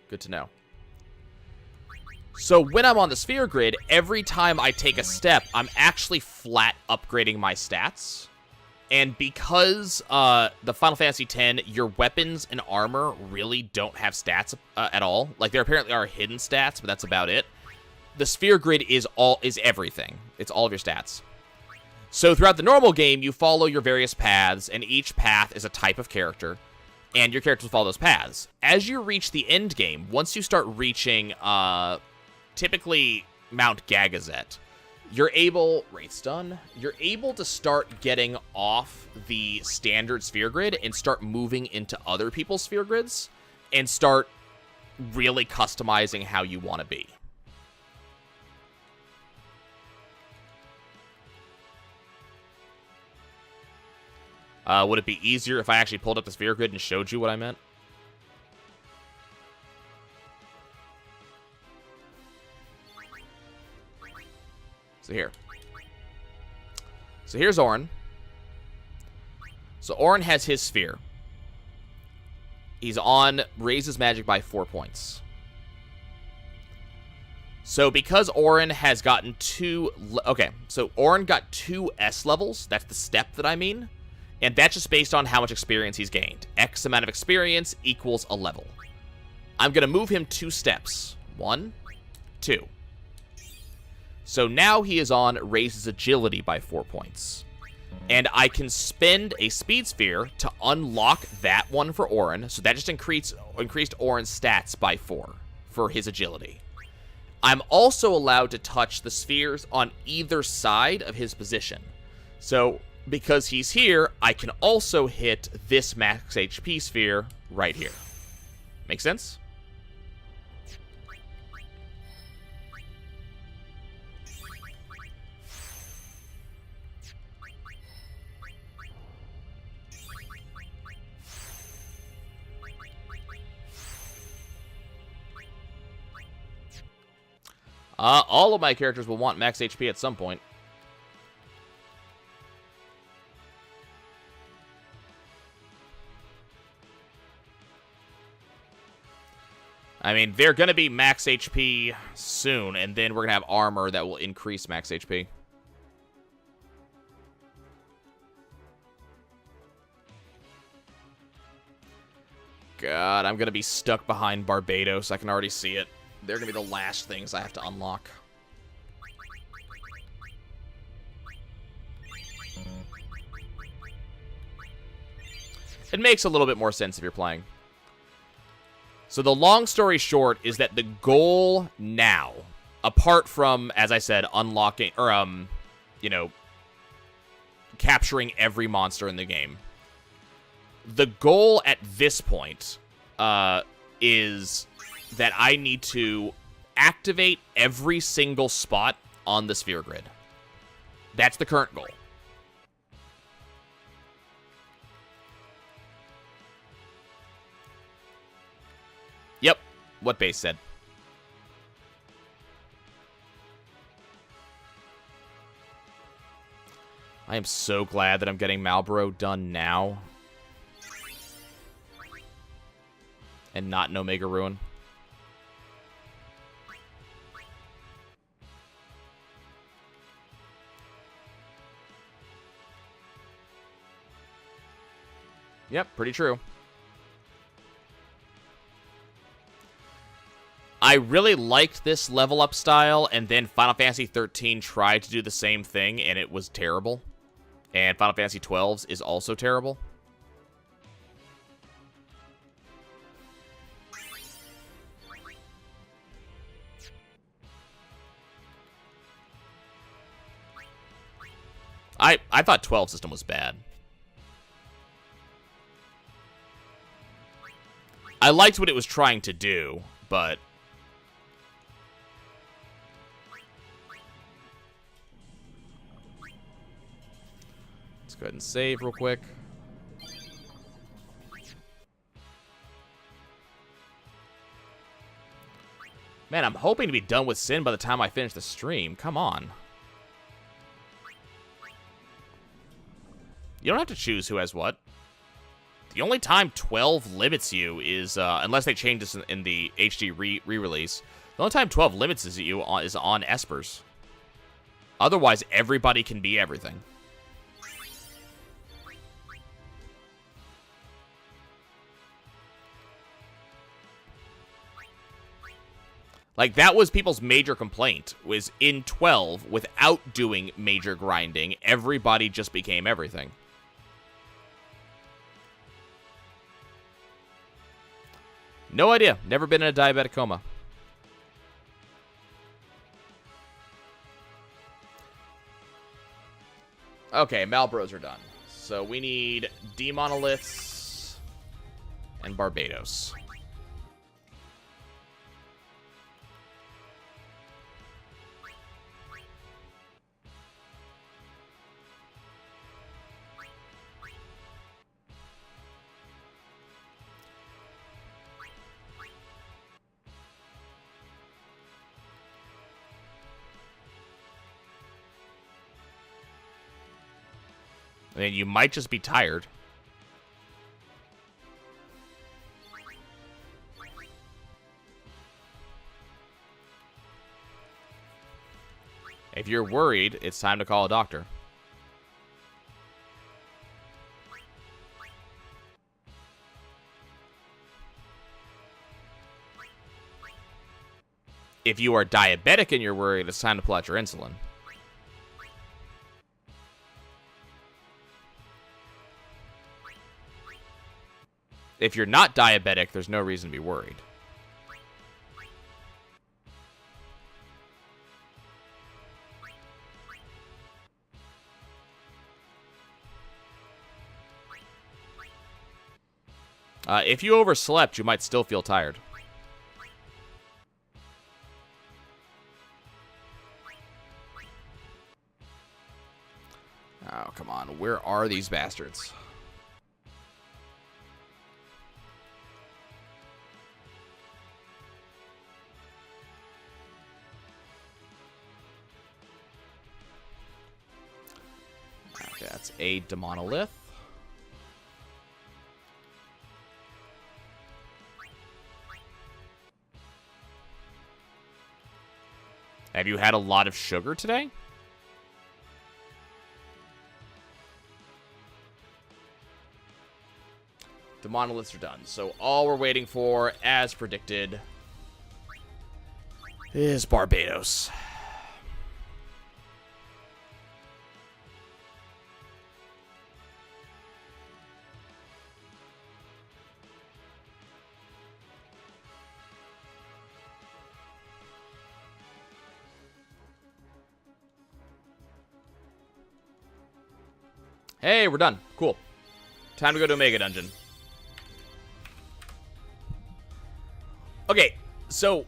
Good to know. So when I'm on the sphere grid, every time I take a step, I'm actually flat upgrading my stats. And because the Final Fantasy X, your weapons and armor really don't have stats at all. Like, there apparently are hidden stats, but that's about it. The sphere grid is everything. It's all of your stats. So throughout the normal game, you follow your various paths, and each path is a type of character, and your characters will follow those paths. As you reach the end game, once you start reaching, typically Mount Gagazet, you're able to start getting off the standard sphere grid and start moving into other people's sphere grids and start really customizing how you want to be. Would it be easier if I actually pulled up the sphere grid and showed you what I meant? So here. So here's Auron. So Auron has his sphere. He's on raises magic by 4 points. So because Auron has gotten so Auron got 2 S levels. That's the step that I mean. And that's just based on how much experience he's gained. X amount of experience equals a level. I'm going to move him 2 steps. 1, 2. So now he is on raises agility by 4 points. And I can spend a speed sphere to unlock that one for Auron. So that just increased Auron's stats by 4 for his agility. I'm also allowed to touch the spheres on either side of his position. So because he's here, I can also hit this max HP sphere right here. Make sense? All of my characters will want max HP at some point. I mean, they're going to be max HP soon, and then we're going to have armor that will increase max HP. God, I'm going to be stuck behind Barbados. I can already see it. They're going to be the last things I have to unlock. It makes a little bit more sense if you're playing. So the long story short is that the goal now, apart from, as I said, unlocking, or, you know, capturing every monster in the game, the goal at this point is that I need to activate every single spot on the sphere grid. That's the current goal. Yep, what base said. I am so glad that I'm getting Malboro done now. And not in Omega Ruin. Yep, pretty true. I really liked this level up style, and then Final Fantasy 13 tried to do the same thing, and it was terrible. And Final Fantasy 12 is also terrible. I thought 12 system was bad. I liked what it was trying to do, but let's go ahead and save real quick. Man, I'm hoping to be done with Sin by the time I finish the stream. Come on. You don't have to choose who has what. The only time 12 limits you is, unless they change this in the HD re-release, the only time 12 limits you is on Espers. Otherwise, everybody can be everything. Like, that was people's major complaint, was in 12, without doing major grinding, everybody just became everything. No idea. Never been in a diabetic coma. Okay, Malbros are done. So we need Demonoliths and Barbados. I mean, you might just be tired. If you're worried, it's time to call a doctor. If you are diabetic and you're worried, it's time to pull out your insulin. If you're not diabetic, there's no reason to be worried. If you overslept, you might still feel tired. Oh, come on. Where are these bastards? Okay, that's a Demonolith. Have you had a lot of sugar today? The monoliths are done. So all we're waiting for, as predicted, is Barbados. Hey, we're done. Cool. Time to go to Omega Dungeon. Okay, so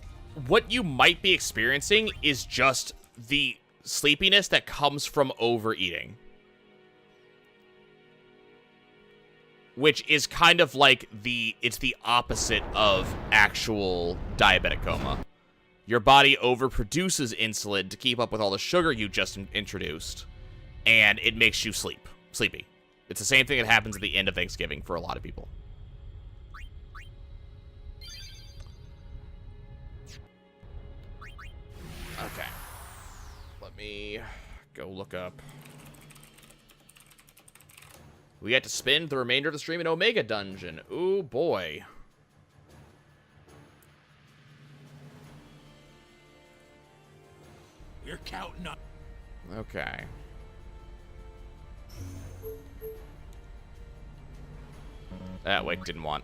what you might be experiencing is just the sleepiness that comes from overeating. Which is kind of like it's the opposite of actual diabetic coma. Your body overproduces insulin to keep up with all the sugar you just introduced, and it makes you sleepy. It's the same thing that happens at the end of Thanksgiving for a lot of people. Okay. Let me go look up. We get to spend the remainder of the stream in Omega Dungeon. Ooh, boy. We're counting up. Okay. Wait, didn't want.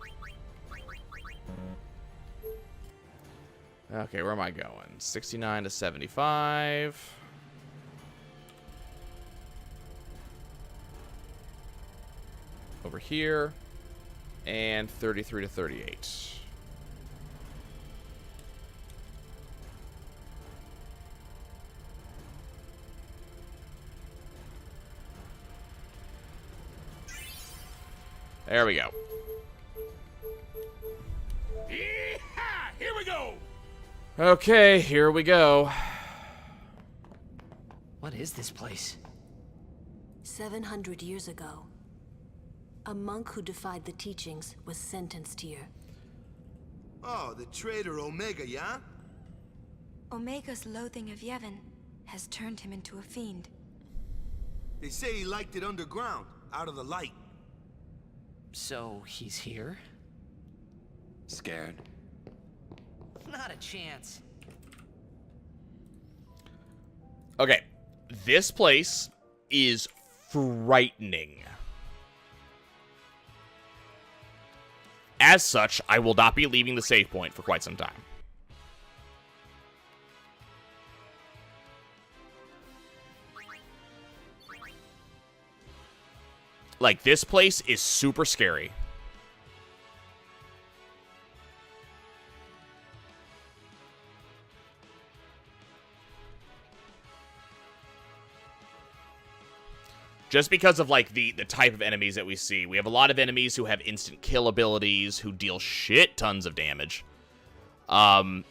Okay, where am I going? 69 to 75. Over here. And 33 to 38. There we go. Yeehaw! Here we go! Okay, here we go. What is this place? 700 years ago, A monk who defied the teachings was sentenced here. Oh, the traitor Omega, yeah? Omega's loathing of Yevon has turned him into a fiend. They say he liked it underground, out of the light. So, he's here? Scared? Not a chance. Okay, this place is frightening. As such, I will not be leaving the save point for quite some time. Like, this place is super scary. Just because of, like, the type of enemies that we see. We have a lot of enemies who have instant kill abilities, who deal shit tons of damage.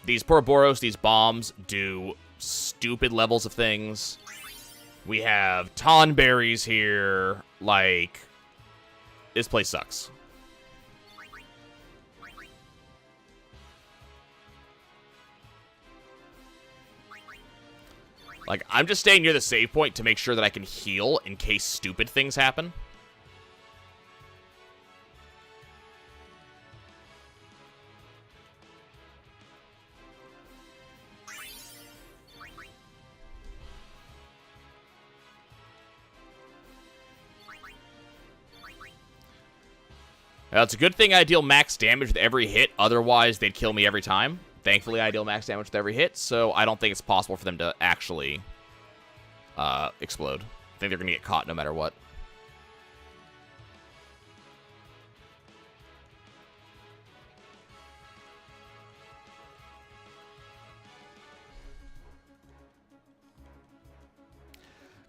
These Ouroboros, these bombs, do stupid levels of things. We have Tonberries here. Like, this place sucks. Like, I'm just staying near the save point to make sure that I can heal in case stupid things happen. Now, it's a good thing I deal max damage with every hit, otherwise they'd kill me every time. Thankfully, I deal max damage with every hit, so I don't think it's possible for them to actually explode. I think they're going to get caught no matter what.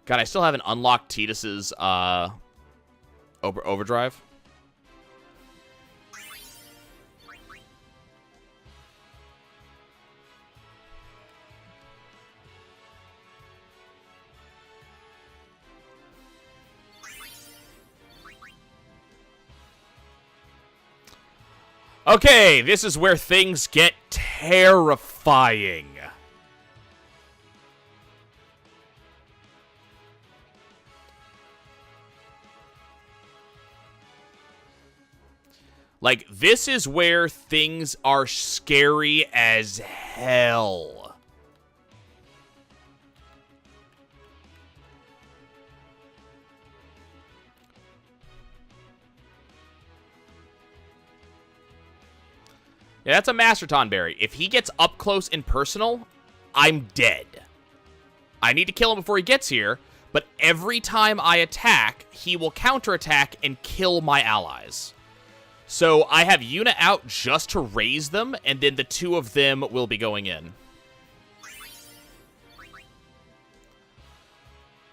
God, I still haven't unlocked Tidus's overdrive. Okay, this is where things get terrifying. Like, this is where things are scary as hell. Yeah, that's a Master Tonberry. If he gets up close and personal, I'm dead. I need to kill him before he gets here, but every time I attack, he will counterattack and kill my allies. So I have Yuna out just to raise them, and then the two of them will be going in.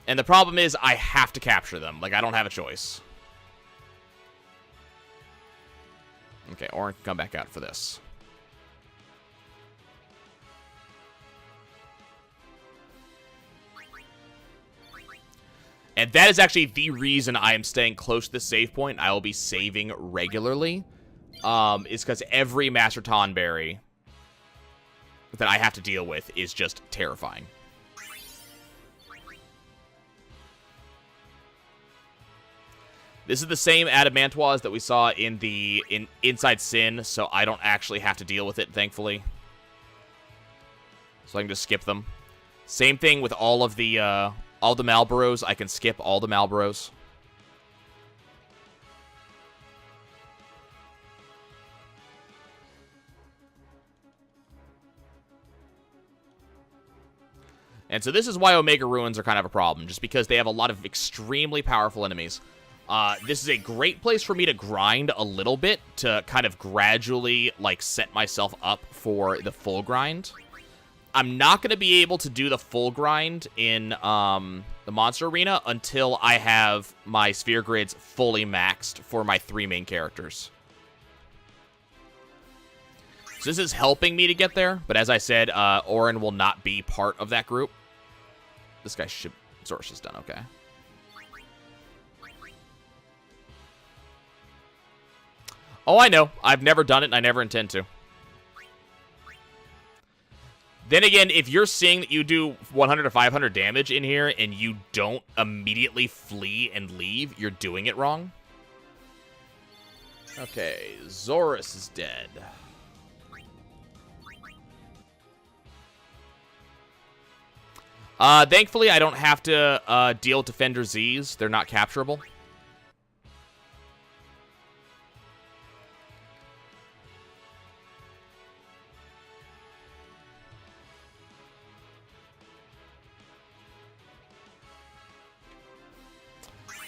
And the problem is, I have to capture them. Like, I don't have a choice. Okay, Orin can come back out for this. And that is actually the reason I am staying close to the save point. I will be saving regularly. Is because every Master Tonberry that I have to deal with is just terrifying. This is the same Adamantoise that we saw in Inside Sin, so I don't actually have to deal with it, thankfully. So I can just skip them. Same thing with all the Malboros. I can skip all the Malboros. And so this is why Omega Ruins are kind of a problem, just because they have a lot of extremely powerful enemies. This is a great place for me to grind a little bit to kind of gradually, like, set myself up for the full grind. I'm not going to be able to do the full grind in the Monster Arena until I have my sphere grids fully maxed for my 3 main characters. So this is helping me to get there, but as I said, Orin will not be part of that group. This guy should... Zorsh is done, okay. Oh, I know. I've never done it, and I never intend to. Then again, if you're seeing that you do 100 to 500 damage in here, and you don't immediately flee and leave, you're doing it wrong. Okay, Zorus is dead. Thankfully, I don't have to deal with Defender Z's. They're not capturable.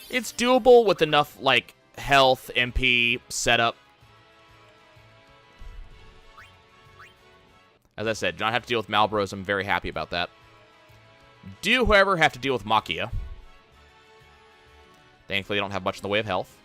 It's doable with enough, like, health, MP, setup. As I said, do not have to deal with Malbros. I'm very happy about that. Do, however, have to deal with Makia. Thankfully, I don't have much in the way of health.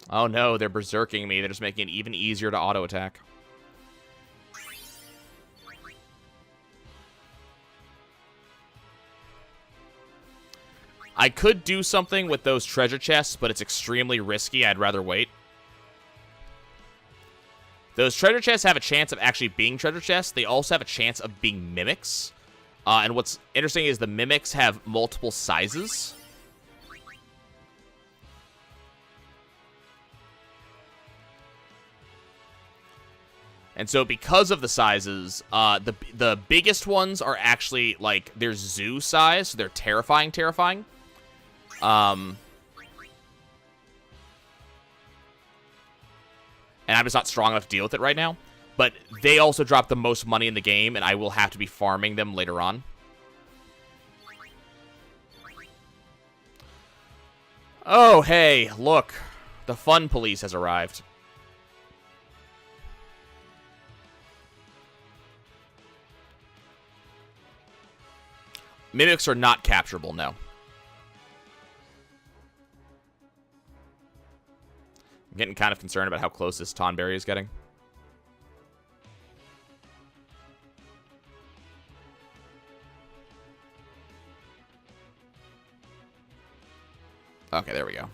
Oh no, they're berserking me. They're just making it even easier to auto-attack. I could do something with those treasure chests, but it's extremely risky. I'd rather wait. Those treasure chests have a chance of actually being treasure chests. They also have a chance of being mimics. And what's interesting is the mimics have multiple sizes. And so because of the sizes, the biggest ones are actually, like, they're zoo size. So they're terrifying. And I'm just not strong enough to deal with it right now. But they also drop the most money in the game, and I will have to be farming them later on. Oh, hey, look. The fun police has arrived. Mimics are not capturable, no. I'm getting kind of concerned about how close this Tonberry is getting. Okay, there we go.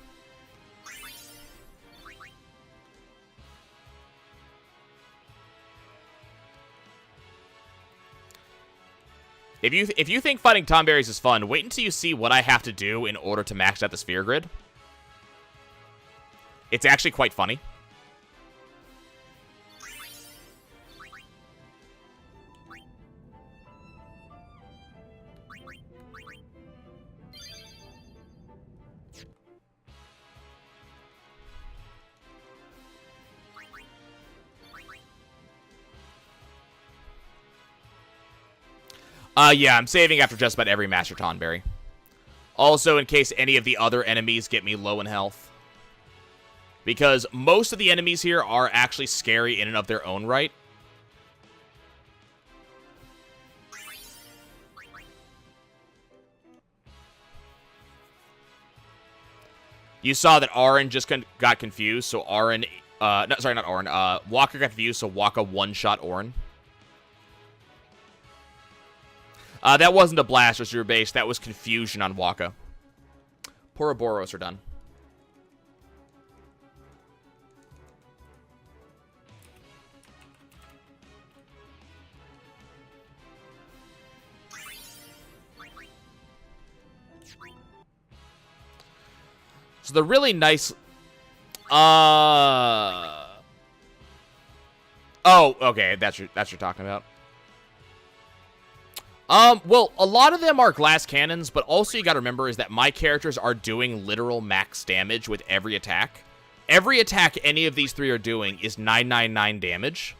If you think fighting Tonberries is fun, wait until you see what I have to do in order to max out the sphere grid. It's actually quite funny. Yeah, I'm saving after just about every Master Tonberry. Also, in case any of the other enemies get me low in health. Because most of the enemies here are actually scary in and of their own right. You saw that Auron just got confused, so Auron... no, sorry, not Auron. Wakka got confused, so Wakka one-shot Auron. That wasn't a blast or your base. That was confusion on Wakka. Poroboros are done. So the really nice... Oh, okay. That's what you're talking about. Well, a lot of them are glass cannons, but also you gotta remember is that my characters are doing literal max damage with every attack. Every attack any of these three are doing is 999 damage.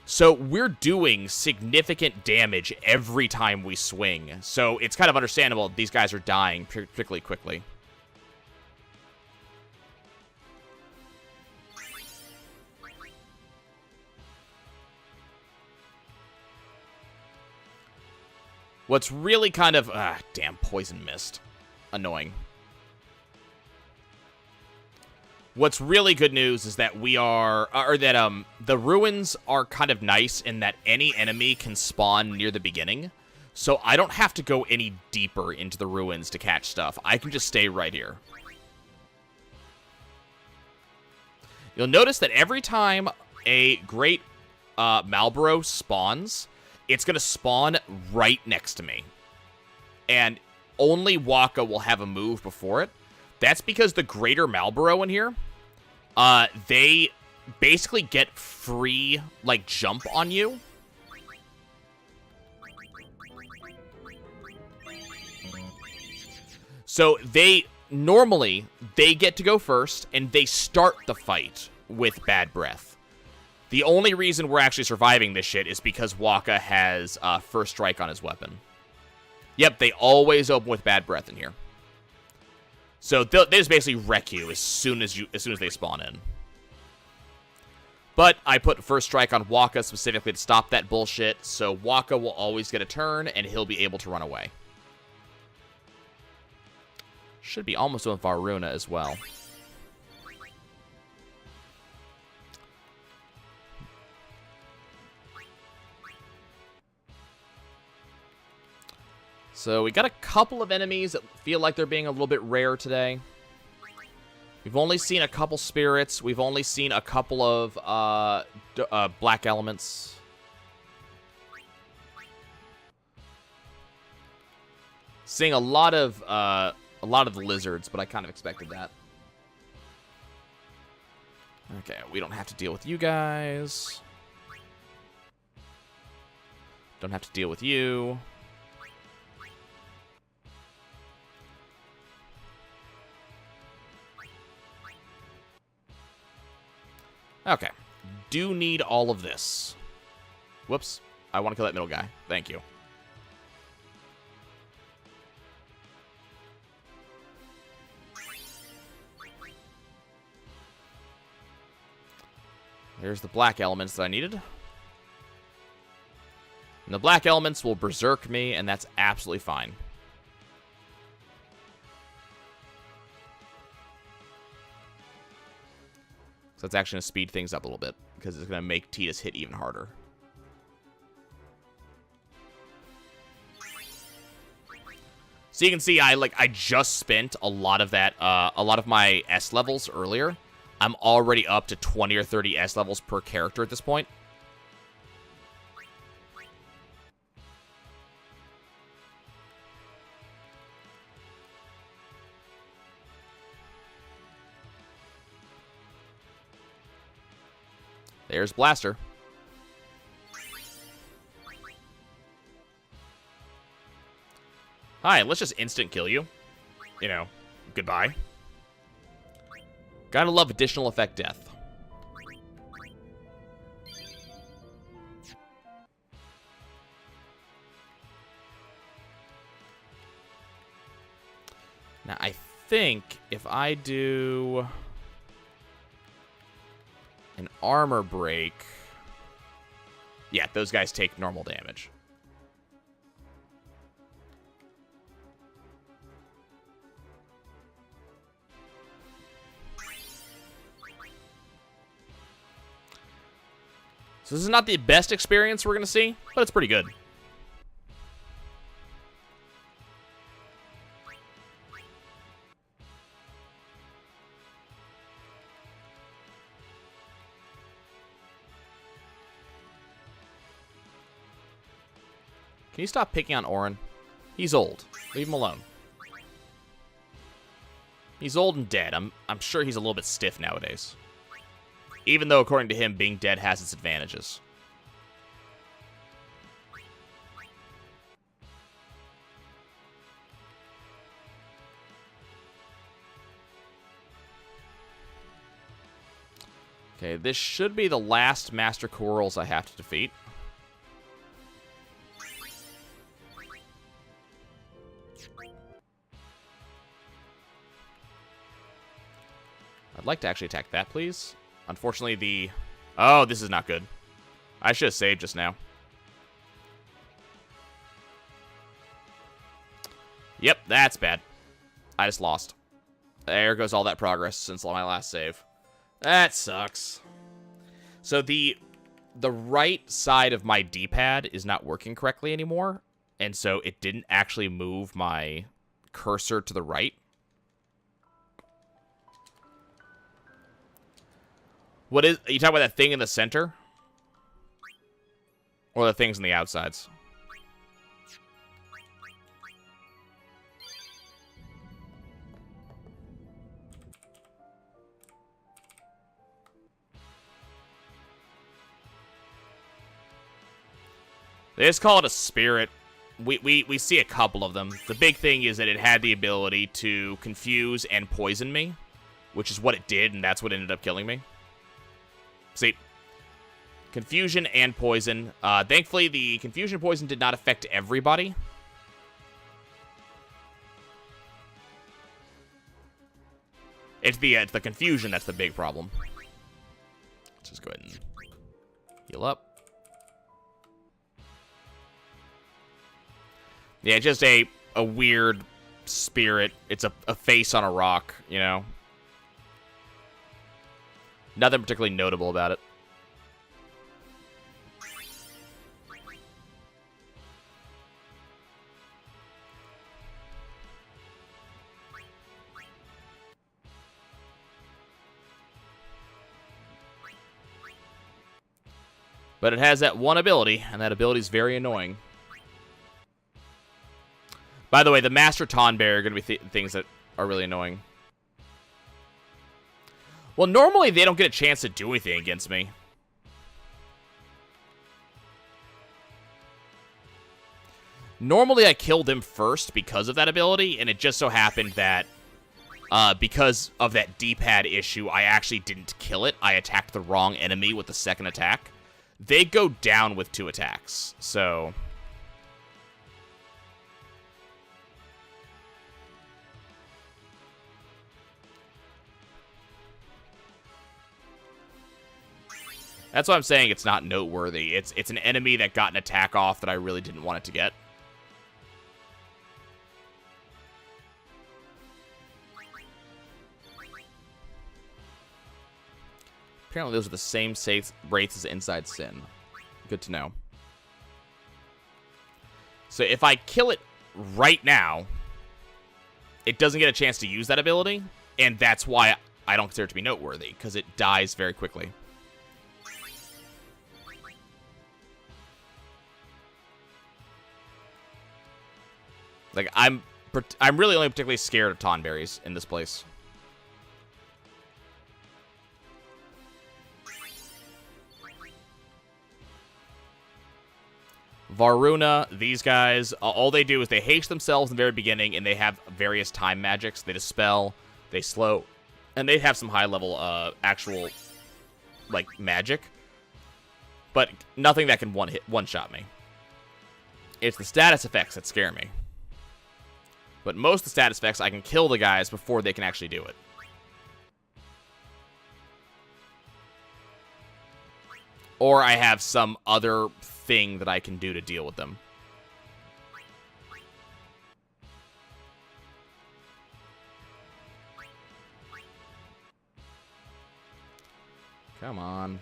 So we're doing significant damage every time we swing. So it's kind of understandable these guys are dying particularly quickly. What's really kind of... damn, Poison Mist. Annoying. What's really good news is that the ruins are kind of nice in that any enemy can spawn near the beginning. So I don't have to go any deeper into the ruins to catch stuff. I can just stay right here. You'll notice that every time a Great Malboro spawns, it's going to spawn right next to me. And only Waka will have a move before it. That's because the Greater Malboro in here, they basically get free, like, jump on you. So normally, they get to go first, and they start the fight with Bad Breath. The only reason we're actually surviving this shit is because Waka has First Strike on his weapon. Yep, they always open with Bad Breath in here. So they just basically wreck you as soon as they spawn in. But I put First Strike on Waka specifically to stop that bullshit, so Waka will always get a turn, and he'll be able to run away. Should be almost with Varuna as well. So we got a couple of enemies that feel like they're being a little bit rare today. We've only seen a couple spirits. We've only seen a couple of black elements. Seeing a lot of the lizards, but I kind of expected that. Okay, we don't have to deal with you guys. Don't have to deal with you. Okay. Do need all of this. Whoops. I want to kill that middle guy. Thank you. There's the black elements that I needed. And the black elements will berserk me, and that's absolutely fine. So that's actually going to speed things up a little bit, because it's going to make Tidus hit even harder. So you can see I just spent a lot of my S levels earlier. I'm already up to 20 or 30 S levels per character at this point. There's Blaster. Hi, let's just instant kill you. You know, goodbye. Gotta love additional effect death. Now, I think if I do an armor break, yeah, those guys take normal damage. So this is not the best experience we're going to see, but it's pretty good. Can you stop picking on Orin? He's old. Leave him alone. He's old and dead. I'm sure he's a little bit stiff nowadays. Even though, according to him, being dead has its advantages. Okay, this should be the last Master Corals I have to defeat. I'd like to actually attack that, please. Unfortunately, oh, this is not good. I should have saved just now. Yep, that's bad. I just lost. There goes all that progress since my last save. That sucks. So the right side of my D-pad is not working correctly anymore, and so it didn't actually move my cursor to the right. What is... Are you talking about that thing in the center? Or the things on the outsides? They just call it a spirit. We see a couple of them. The big thing is that it had the ability to confuse and poison me, which is what it did, and that's what ended up killing me. See, confusion and poison. Thankfully, the confusion poison did not affect everybody. It's the confusion that's the big problem. Let's just go ahead and heal up. Yeah, just a weird spirit. It's a face on a rock, you know? Nothing particularly notable about it. But it has that one ability, and that ability is very annoying. By the way, the Master Tonberry are going to be things that are really annoying. Well, normally they don't get a chance to do anything against me. Normally I kill them first because of that ability, and it just so happened that because of that D-pad issue, I actually didn't kill it. I attacked the wrong enemy with the second attack. They go down with 2 attacks, so... That's why I'm saying it's not noteworthy. It's an enemy that got an attack off that I really didn't want it to get. Apparently those are the same rates as Inside Sin. Good to know. So if I kill it right now, it doesn't get a chance to use that ability, and that's why I don't consider it to be noteworthy, because it dies very quickly. Like, I'm really only particularly scared of Tonberries in this place. Varuna, these guys, all they do is they haste themselves in the very beginning, and they have various time magics. They dispel, they slow, and they have some high-level actual, like, magic. But nothing that can one-shot me. It's the status effects that scare me. But most of the status effects, I can kill the guys before they can actually do it. Or I have some other thing that I can do to deal with them. Come on.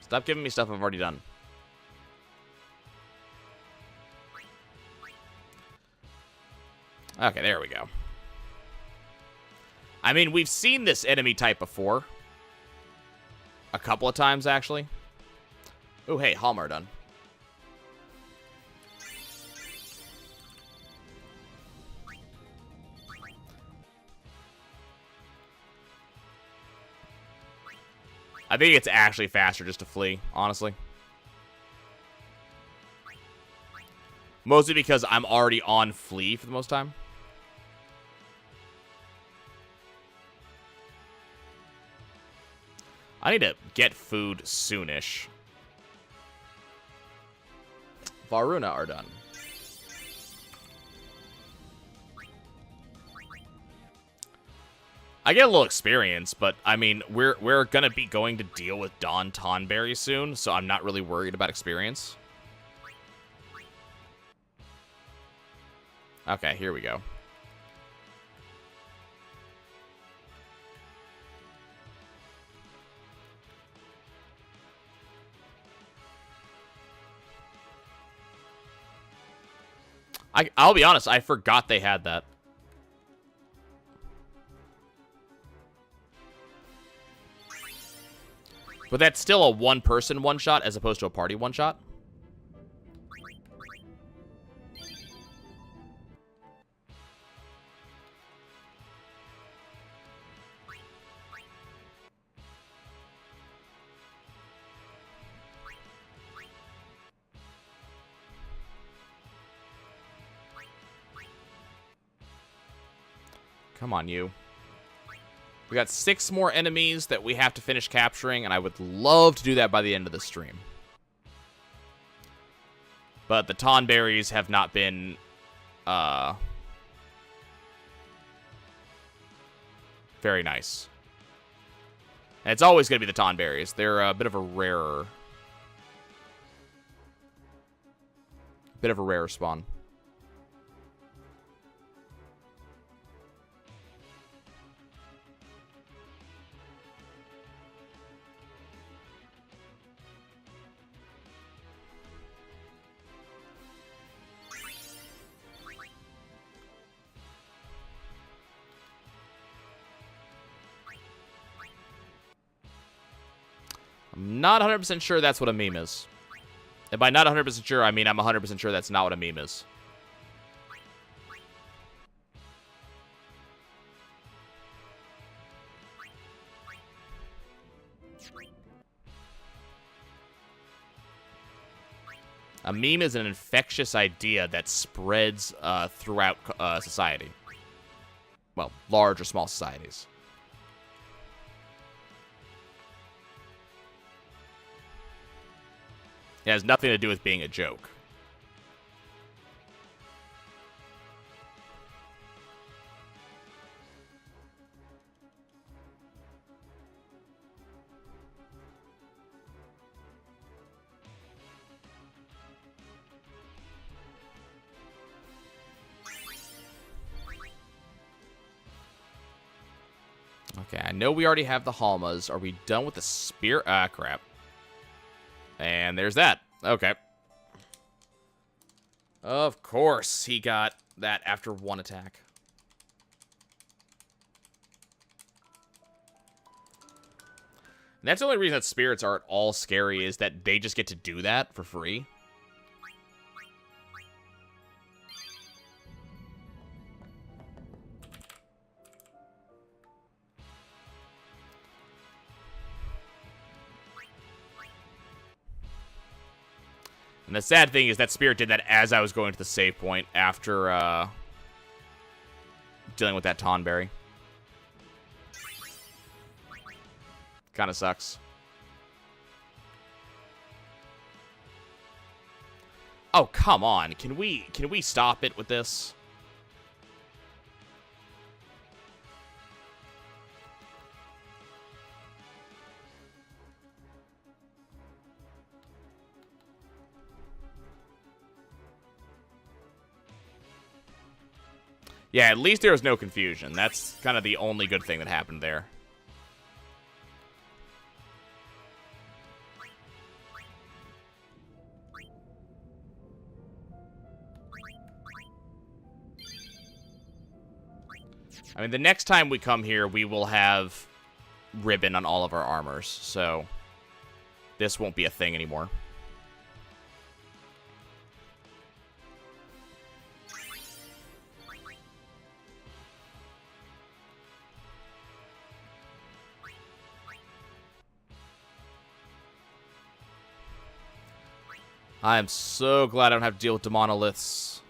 Stop giving me stuff I've already done. Okay, there we go. I mean, we've seen this enemy type before. A couple of times, actually. Oh, hey, Hallmar done. I think it's actually faster just to flee, honestly. Mostly because I'm already on flee for the most time. I need to get food soonish. Varuna are done. I get a little experience, but I mean, we're gonna be going to deal with Dawn Tonberry soon, so I'm not really worried about experience. Okay, here we go. I'll be honest, I forgot they had that. But that's still a one-person one-shot as opposed to a party one-shot. Come on, you. We got 6 more enemies that we have to finish capturing, and I would love to do that by the end of the stream. But the Tonberries have not been, very nice. And it's always going to be the Tonberries. They're a bit of a rarer spawn. I'm not 100% sure that's what a meme is. And by not 100% sure, I mean I'm 100% sure that's not what a meme is. A meme is an infectious idea that spreads throughout society. Well, large or small societies. It has nothing to do with being a joke. Okay, I know we already have the Halmas. Are we done with the spear? Ah, crap. And there's that. Okay. Of course, he got that after one attack. And that's the only reason that spirits aren't all scary, is that they just get to do that for free. And the sad thing is that spirit did that as I was going to the save point after dealing with that Tonberry. Kind of sucks. Oh, come on. Can we stop it with this? Yeah, at least there was no confusion. That's kind of the only good thing that happened there. I mean, the next time we come here, we will have ribbon on all of our armors, so this won't be a thing anymore. I am so glad I don't have to deal with demonoliths.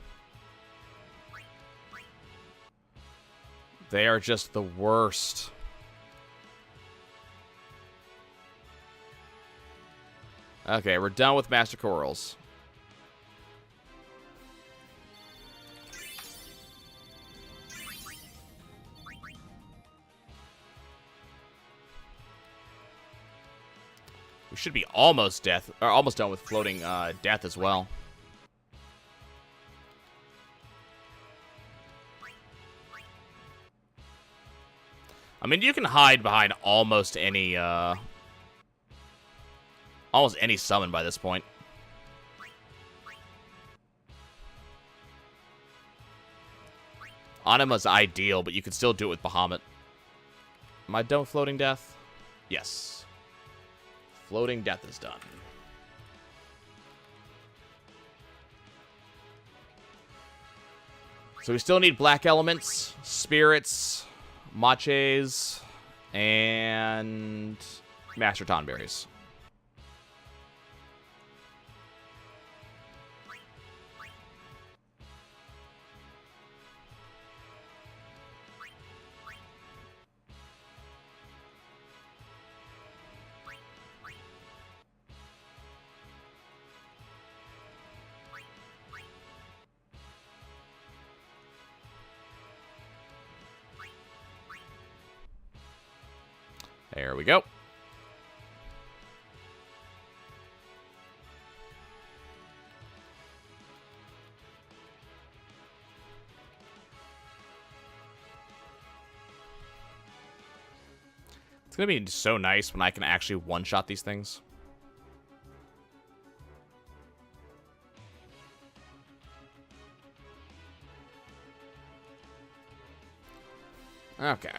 They are just the worst. Okay, we're done with Master Corals. We should be almost almost done with floating death as well. I mean, you can hide behind almost any summon by this point. Anima's ideal, but you can still do it with Bahamut. Am I done with Floating Death? Yes. Floating Death is done. So we still need black elements, spirits, maches, and master tonberries. There we go. It's going to be so nice when I can actually one-shot these things. Okay.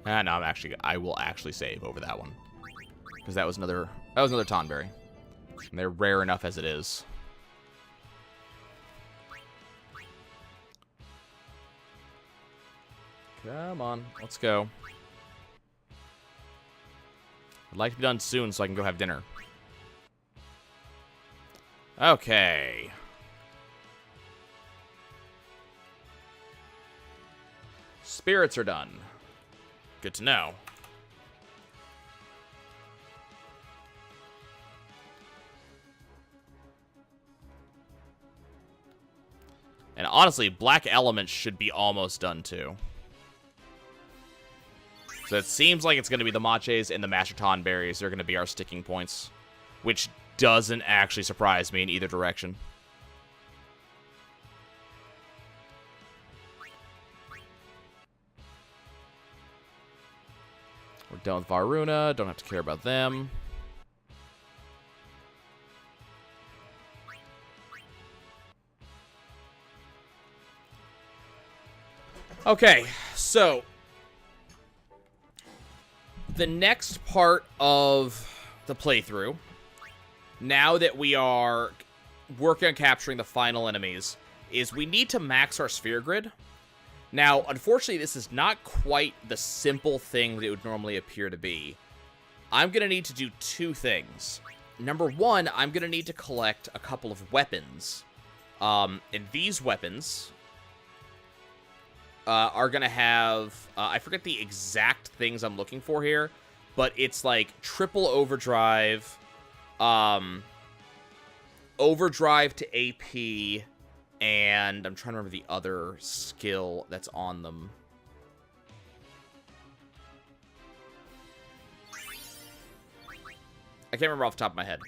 No, I will actually save over that one. Because that was another Tonberry. And they're rare enough as it is. Come on, let's go. I'd like to be done soon so I can go have dinner. Okay. Spirits are done. Good to know. And honestly, black elements should be almost done too. So it seems like it's going to be the maches and the master tonberries. They're going to be our sticking points, which doesn't actually surprise me in either direction. We're done with Varuna. Don't have to care about them. Okay, so the next part of the playthrough, now that we are working on capturing the final enemies, is we need to max our sphere grid. Now, unfortunately, this is not quite the simple thing that it would normally appear to be. I'm going to need to do two things. Number one, I'm going to need to collect a couple of weapons. And these weapons are going to have... I forget the exact things I'm looking for here, but it's like triple overdrive, overdrive to AP, and I'm trying to remember the other skill that's on them. I can't remember off the top of my head.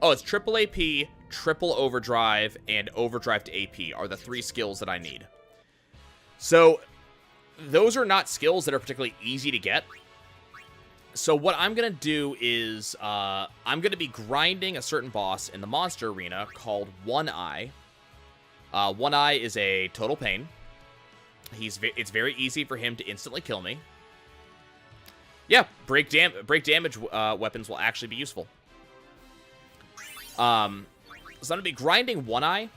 Oh, it's triple AP, triple overdrive, and overdrive to AP are the three skills that I need. So those are not skills that are particularly easy to get. So what I'm going to do is I'm going to be grinding a certain boss in the monster arena called One Eye. One Eye is a total pain. It's very easy for him to instantly kill me. Yeah, break damage weapons will actually be useful. So I'm going to be grinding One Eye.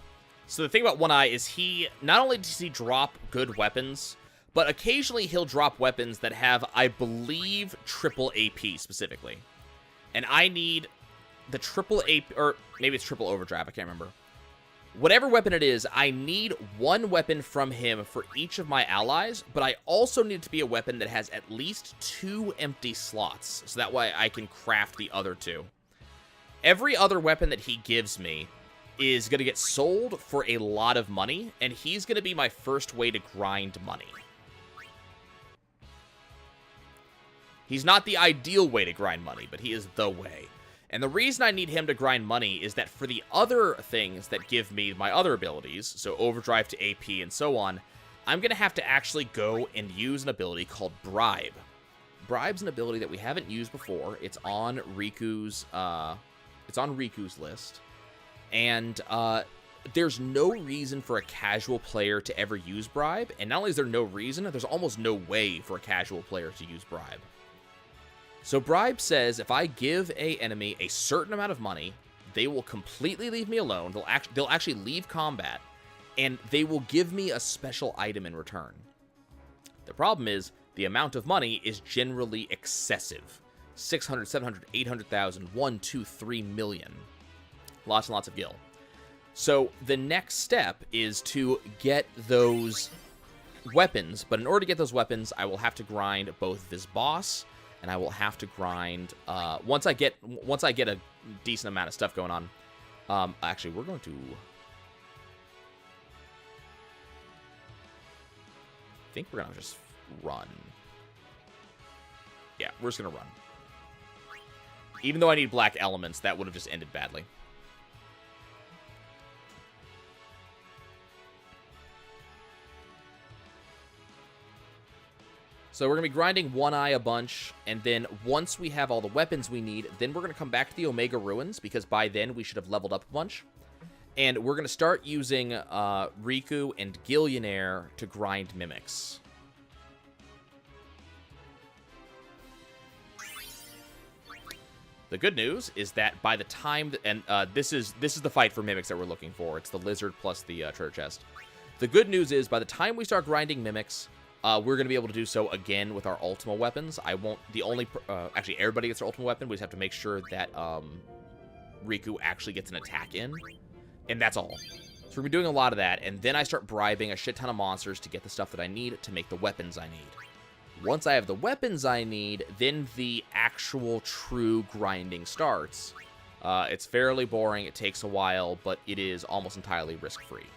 So the thing about One Eye is he, not only does he drop good weapons, but occasionally he'll drop weapons that have, I believe, triple AP specifically. And I need the triple AP, or maybe it's triple overdrive, I can't remember. Whatever weapon it is, I need one weapon from him for each of my allies, but I also need it to be a weapon that has at least 2 empty slots, so that way I can craft the other 2. Every other weapon that he gives me is going to get sold for a lot of money, and he's going to be my first way to grind money. He's not the ideal way to grind money, but he is the way. And the reason I need him to grind money is that for the other things that give me my other abilities, so overdrive to AP and so on, I'm going to have to actually go and use an ability called Bribe. Bribe's an ability that we haven't used before. It's on Riku's list. And there's no reason for a casual player to ever use Bribe. And not only is there no reason, there's almost no way for a casual player to use Bribe. So Bribe says if I give a enemy a certain amount of money, they will completely leave me alone. They'll actually leave combat, and they will give me a special item in return. The problem is the amount of money is generally excessive. 600, 700, 800,000, 1, 2, 3 million. Lots and lots of gil. So the next step is to get those weapons, but in order to get those weapons, I will have to grind both this boss, and I will have to grind, once I get a decent amount of stuff going on, actually, we're going to, I think we're going to just run. Yeah, we're just going to run. Even though I need black elements, that would have just ended badly. So we're going to be grinding One Eye a bunch, and then once we have all the weapons we need, then we're going to come back to the Omega Ruins, because by then we should have leveled up a bunch. And we're going to start using Riku and Gillionaire to grind mimics. The good news is that by the time, this is the fight for mimics that we're looking for. It's the lizard plus the treasure chest. The good news is by the time we start grinding mimics, we're going to be able to do so again with our Ultima weapons. Actually, everybody gets their Ultima weapon. We just have to make sure that Riku actually gets an attack in. And that's all. So we're going to be doing a lot of that. And then I start bribing a shit ton of monsters to get the stuff that I need to make the weapons I need. Once I have the weapons I need, then the actual true grinding starts. It's fairly boring. It takes a while, but it is almost entirely risk-free.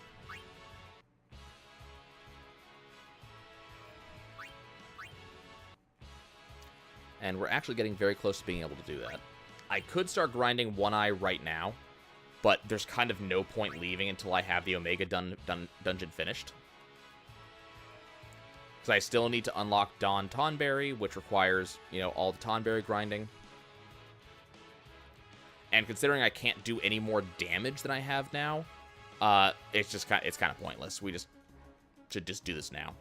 And we're actually getting very close to being able to do that. I could start grinding One Eye right now, but there's kind of no point leaving until I have the Omega dungeon finished. Because I still need to unlock Dawn Tonberry, which requires, all the Tonberry grinding. And considering I can't do any more damage than I have now, it's kind of pointless. We just should just do this now.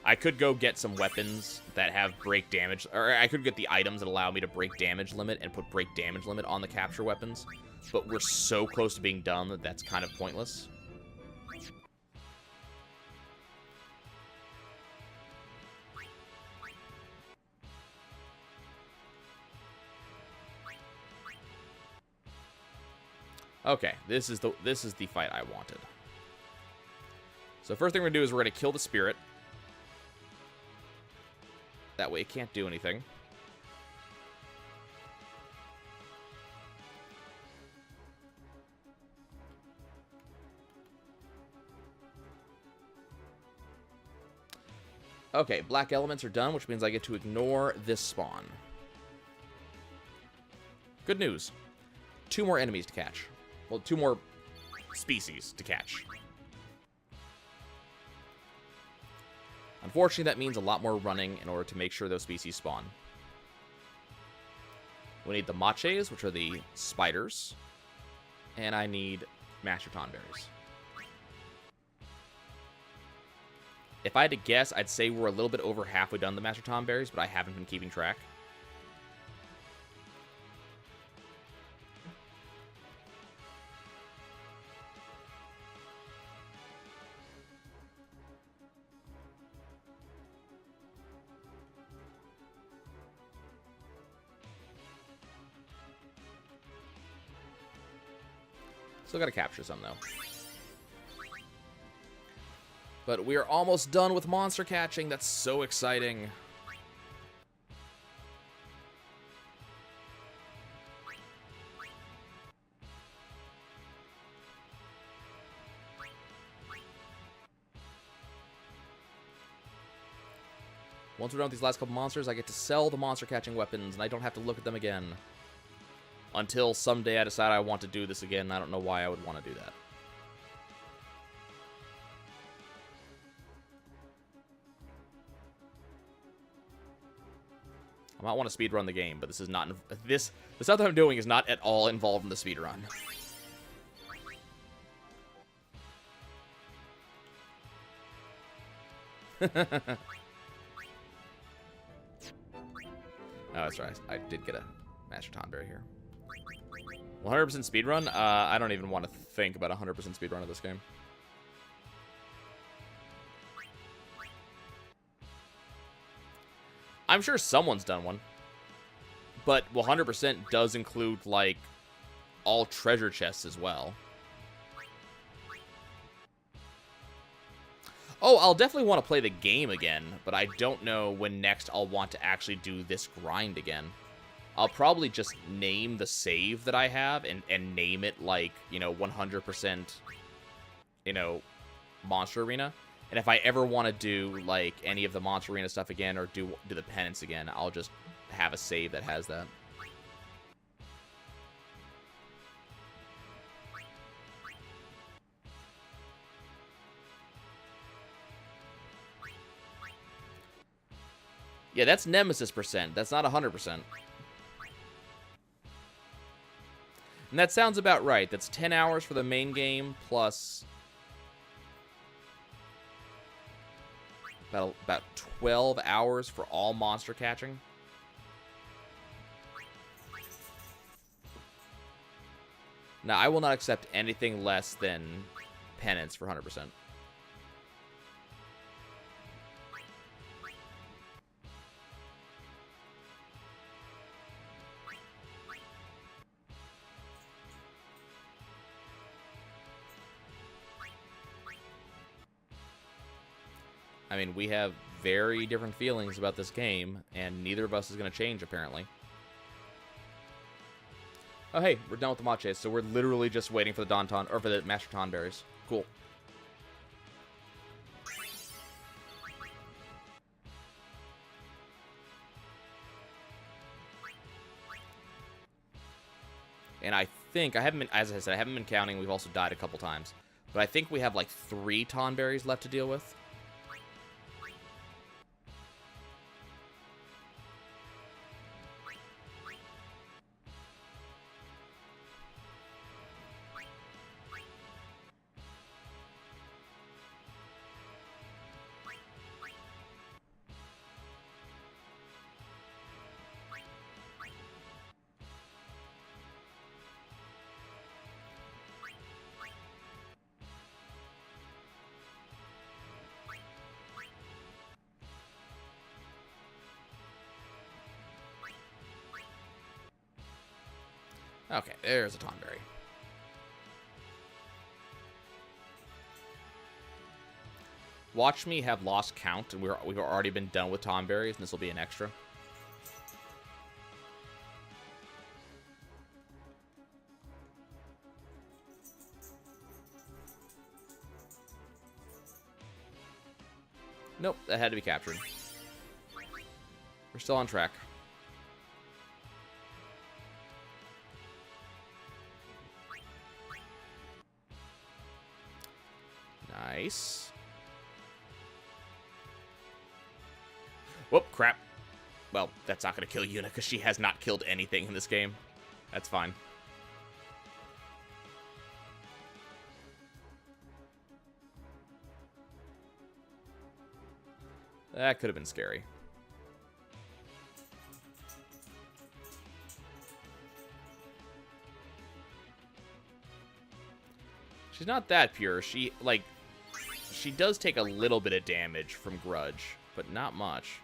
I could go get some weapons that have break damage, or I could get the items that allow me to break damage limit and put break damage limit on the capture weapons, but we're so close to being done that that's kind of pointless. Okay, this is the fight I wanted. So first thing we're gonna do is we're gonna kill the spirit. That way it can't do anything. Okay, black elements are done, which means I get to ignore this spawn. Good news. 2 more enemies to catch. Well, 2 more species to catch. Unfortunately, that means a lot more running in order to make sure those species spawn. We need the Maches, which are the spiders. And I need Master Tonberries. If I had to guess, I'd say we're a little bit over halfway done the Master Tonberries, but I haven't been keeping track. Still gotta capture some, though. But we are almost done with monster catching. That's so exciting. Once we're done with these last couple monsters, I get to sell the monster catching weapons, and I don't have to look at them again. Until someday I decide I want to do this again. I don't know why I would want to do that. I might want to speedrun the game, but this is not... the stuff that I'm doing is not at all involved in the speedrun. Oh, that's right. I did get a Master Tonberry here. 100% speedrun? I don't even want to think about 100% speedrun of this game. I'm sure someone's done one. But 100% does include, like, all treasure chests as well. Oh, I'll definitely want to play the game again, but I don't know when next I'll want to actually do this grind again. I'll probably just name the save that I have and name it, like, you know, 100%, you know, Monster Arena. And if I ever want to do, like, any of the Monster Arena stuff again or do the Penance again, I'll just have a save that has that. Yeah, that's Nemesis percent. That's not 100%. And that sounds about right. That's 10 hours for the main game, plus about 12 hours for all monster catching. Now, I will not accept anything less than Penance for 100%. I mean, we have very different feelings about this game, and neither of us is going to change, apparently. Oh, hey, we're done with the Maches, so we're literally just waiting for the Danton, or for the Master Tonberries. Cool. And I think, I haven't been, as I said, I haven't been counting, we've also died a couple times. But I think we have like 3 Tonberries left to deal with. Okay, there's a Tonberry. Watch me have lost count, and we've already been done with Tonberries, and this will be an extra. Nope, that had to be captured. We're still on track. Nice. Whoop, crap. Well, that's not going to kill Yuna, because she has not killed anything in this game. That's fine. That could have been scary. She's not that pure. She does take a little bit of damage from Grudge, but not much.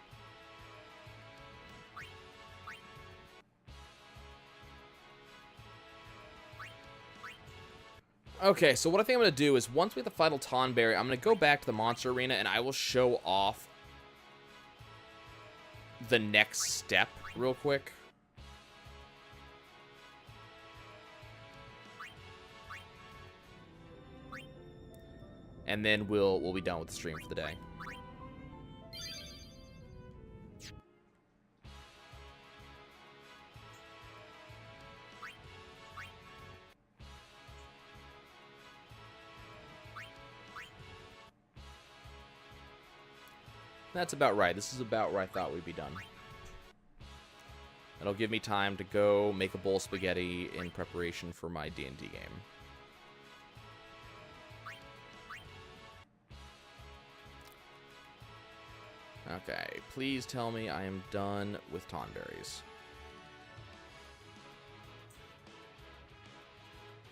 Okay, so what I think I'm going to do is once we have the final Tonberry, I'm going to go back to the Monster Arena and I will show off the next step real quick. And then we'll be done with the stream for the day. That's about right. This is about where I thought we'd be done. That'll give me time to go make a bowl of spaghetti in preparation for my D&D game. Okay, please tell me I am done with Tonberries.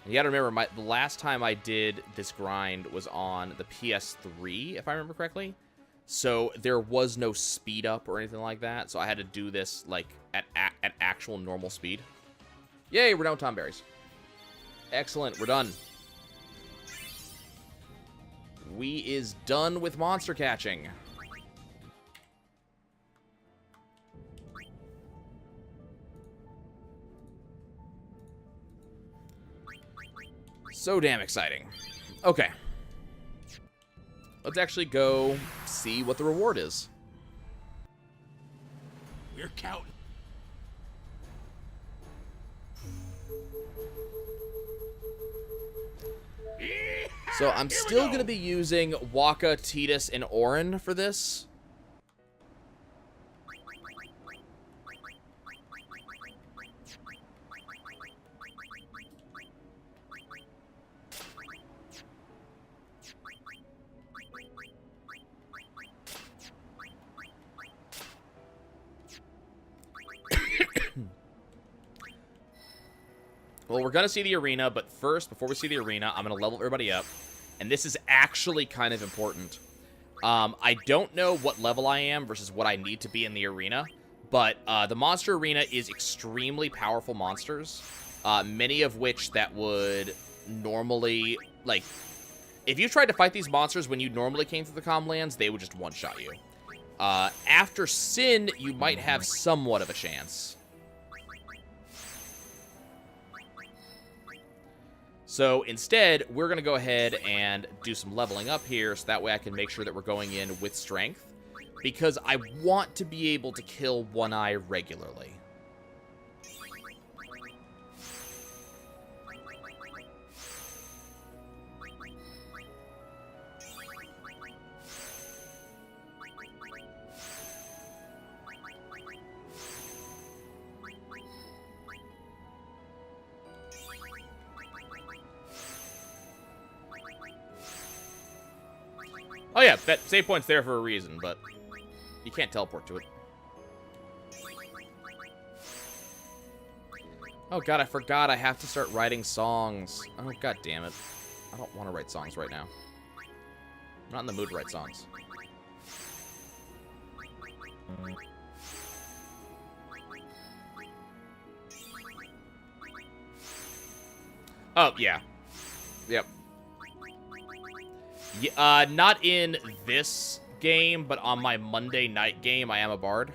You gotta remember, the last time I did this grind was on the PS3, if I remember correctly. So there was no speed up or anything like that, so I had to do this like at actual normal speed. Yay, we're done with Tonberries. Excellent, we're done. We is done with monster catching. So damn exciting. Okay. Let's actually go see what the reward is. We're counting. So I'm still going to be using Waka, Tidus, and Orin for this. Well, we're going to see the arena, but first, before we see the arena, I'm going to level everybody up. And this is actually kind of important. I don't know what level I am versus what I need to be in the arena, but the monster arena is extremely powerful monsters, many of which that would normally, like, if you tried to fight these monsters when you normally came through the Comlands, they would just one-shot you. After Sin, you might have somewhat of a chance. So instead, we're going to go ahead and do some leveling up here, so that way I can make sure that we're going in with strength, because I want to be able to kill One Eye regularly. Oh yeah, that save point's there for a reason, but you can't teleport to it. Oh god, I forgot I have to start writing songs. Oh god damn it. I don't want to write songs right now. I'm not in the mood to write songs. Oh, yeah. Yep. Yeah, not in this game, but on my Monday night game, I am a bard.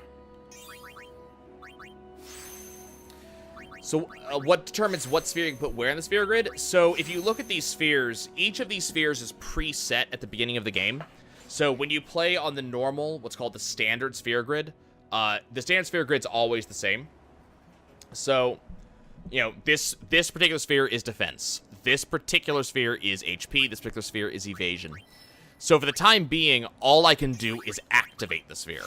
So, what determines what sphere you can put where in the sphere grid? So, if you look at these spheres, each of these spheres is preset at the beginning of the game. So, when you play on the normal, what's called the standard sphere grid, the standard sphere grid's always the same. So, you know, this particular sphere is defense. This particular sphere is HP. This particular sphere is evasion. So for the time being, all I can do is activate the sphere.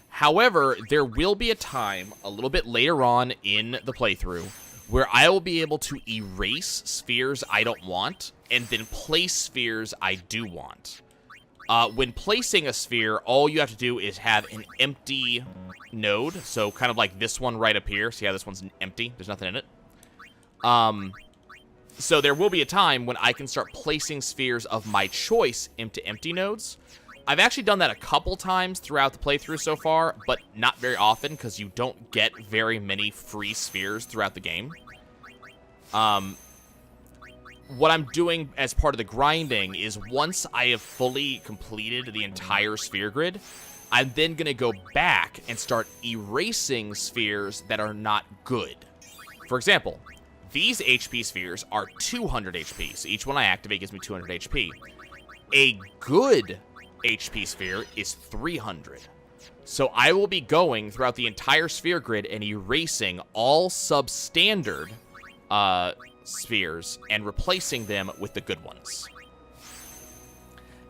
However, there will be a time, a little bit later on in the playthrough, where I will be able to erase spheres I don't want, and then place spheres I do want. When placing a sphere, all you have to do is have an empty node, so kind of like this one right up here. See how this one's empty? There's nothing in it. So there will be a time when I can start placing spheres of my choice into empty nodes. I've actually done that a couple times throughout the playthrough so far, but not very often because you don't get very many free spheres throughout the game. What I'm doing as part of the grinding is once I have fully completed the entire sphere grid, I'm then going to go back and start erasing spheres that are not good. For example, these HP spheres are 200 HP, so each one I activate gives me 200 HP. A good HP sphere is 300. So I will be going throughout the entire sphere grid and erasing all substandard spheres and replacing them with the good ones.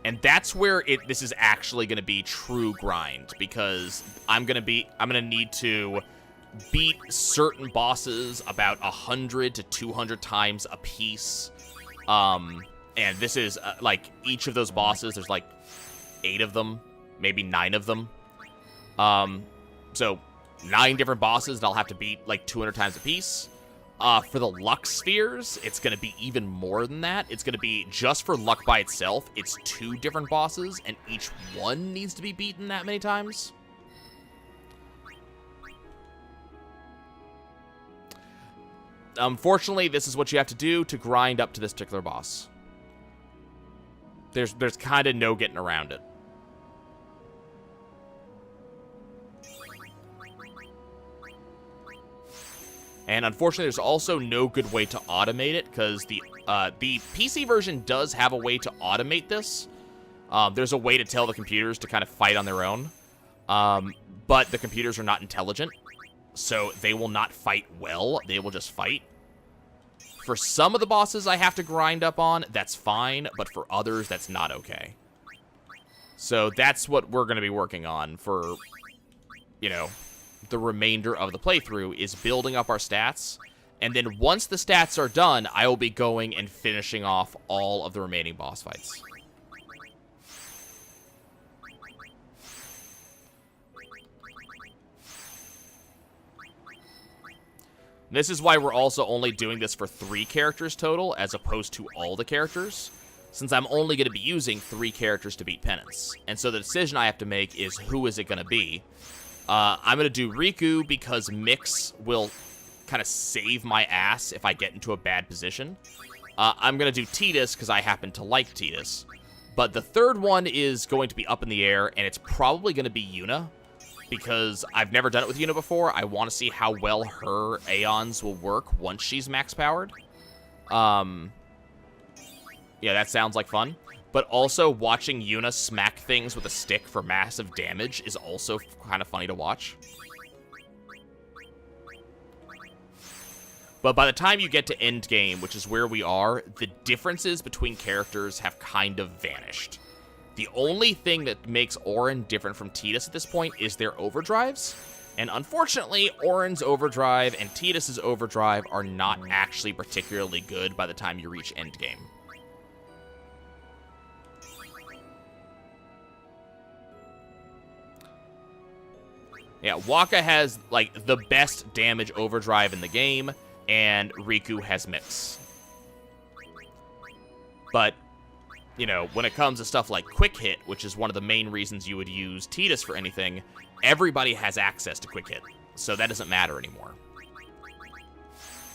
And that's where this is actually going to be true grind, because I'm going to need to beat certain bosses about 100 to 200 times a piece. And this is, like, each of those bosses, there's, like, 8 of them, maybe 9 of them. So 9 different bosses that I'll have to beat, like, 200 times a piece. For the luck spheres, it's going to be even more than that. It's going to be, just for luck by itself, it's 2 different bosses, and each one needs to be beaten that many times. Unfortunately, this is what you have to do to grind up to this particular boss. There's kind of no getting around it. And unfortunately, there's also no good way to automate it, because the PC version does have a way to automate this. There's a way to tell the computers to kind of fight on their own. But the computers are not intelligent, so they will not fight well. They will just fight. For some of the bosses I have to grind up on, that's fine, but for others, that's not okay. So that's what we're going to be working on for, you know, the remainder of the playthrough, is building up our stats. And then once the stats are done, I will be going and finishing off all of the remaining boss fights. This is why we're also only doing this for 3 characters total, as opposed to all the characters, since I'm only going to be using 3 characters to beat Penance. And so the decision I have to make is, who is it going to be? I'm going to do Riku, because Mix will kind of save my ass if I get into a bad position. I'm going to do Tidus, because I happen to like Tidus. But the third one is going to be up in the air, and it's probably going to be Yuna, because I've never done it with Yuna before. I want to see how well her Aeons will work once she's max powered. Yeah, that sounds like fun. But also, watching Yuna smack things with a stick for massive damage is also kind of funny to watch. But by the time you get to endgame, which is where we are, the differences between characters have kind of vanished. The only thing that makes Auron different from Tidus at this point is their overdrives. And unfortunately, Auron's overdrive and Tidus's overdrive are not actually particularly good by the time you reach endgame. Yeah, Wakka has, like, the best damage overdrive in the game, and Riku has Mix. But, you know, when it comes to stuff like Quick Hit, which is one of the main reasons you would use Tidus for anything, everybody has access to Quick Hit, so that doesn't matter anymore.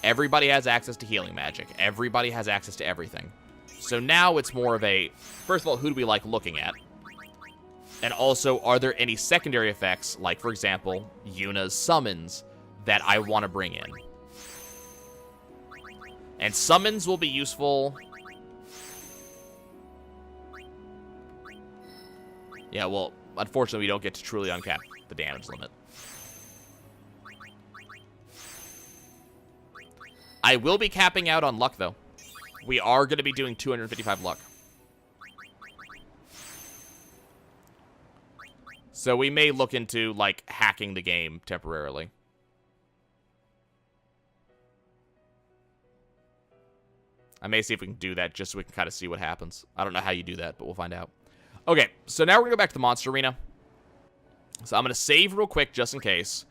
Everybody has access to healing magic. Everybody has access to everything. So now it's more of a, first of all, who do we like looking at? And also, are there any secondary effects, like, for example, Yuna's summons, that I want to bring in? And summons will be useful. Yeah, well, unfortunately, we don't get to truly uncap the damage limit. I will be capping out on luck, though. We are going to be doing 255 luck. So we may look into, like, hacking the game temporarily. I may see if we can do that just so we can kind of see what happens. I don't know how you do that, but we'll find out. Okay, so now we're going to go back to the monster arena. So I'm going to save real quick just in case.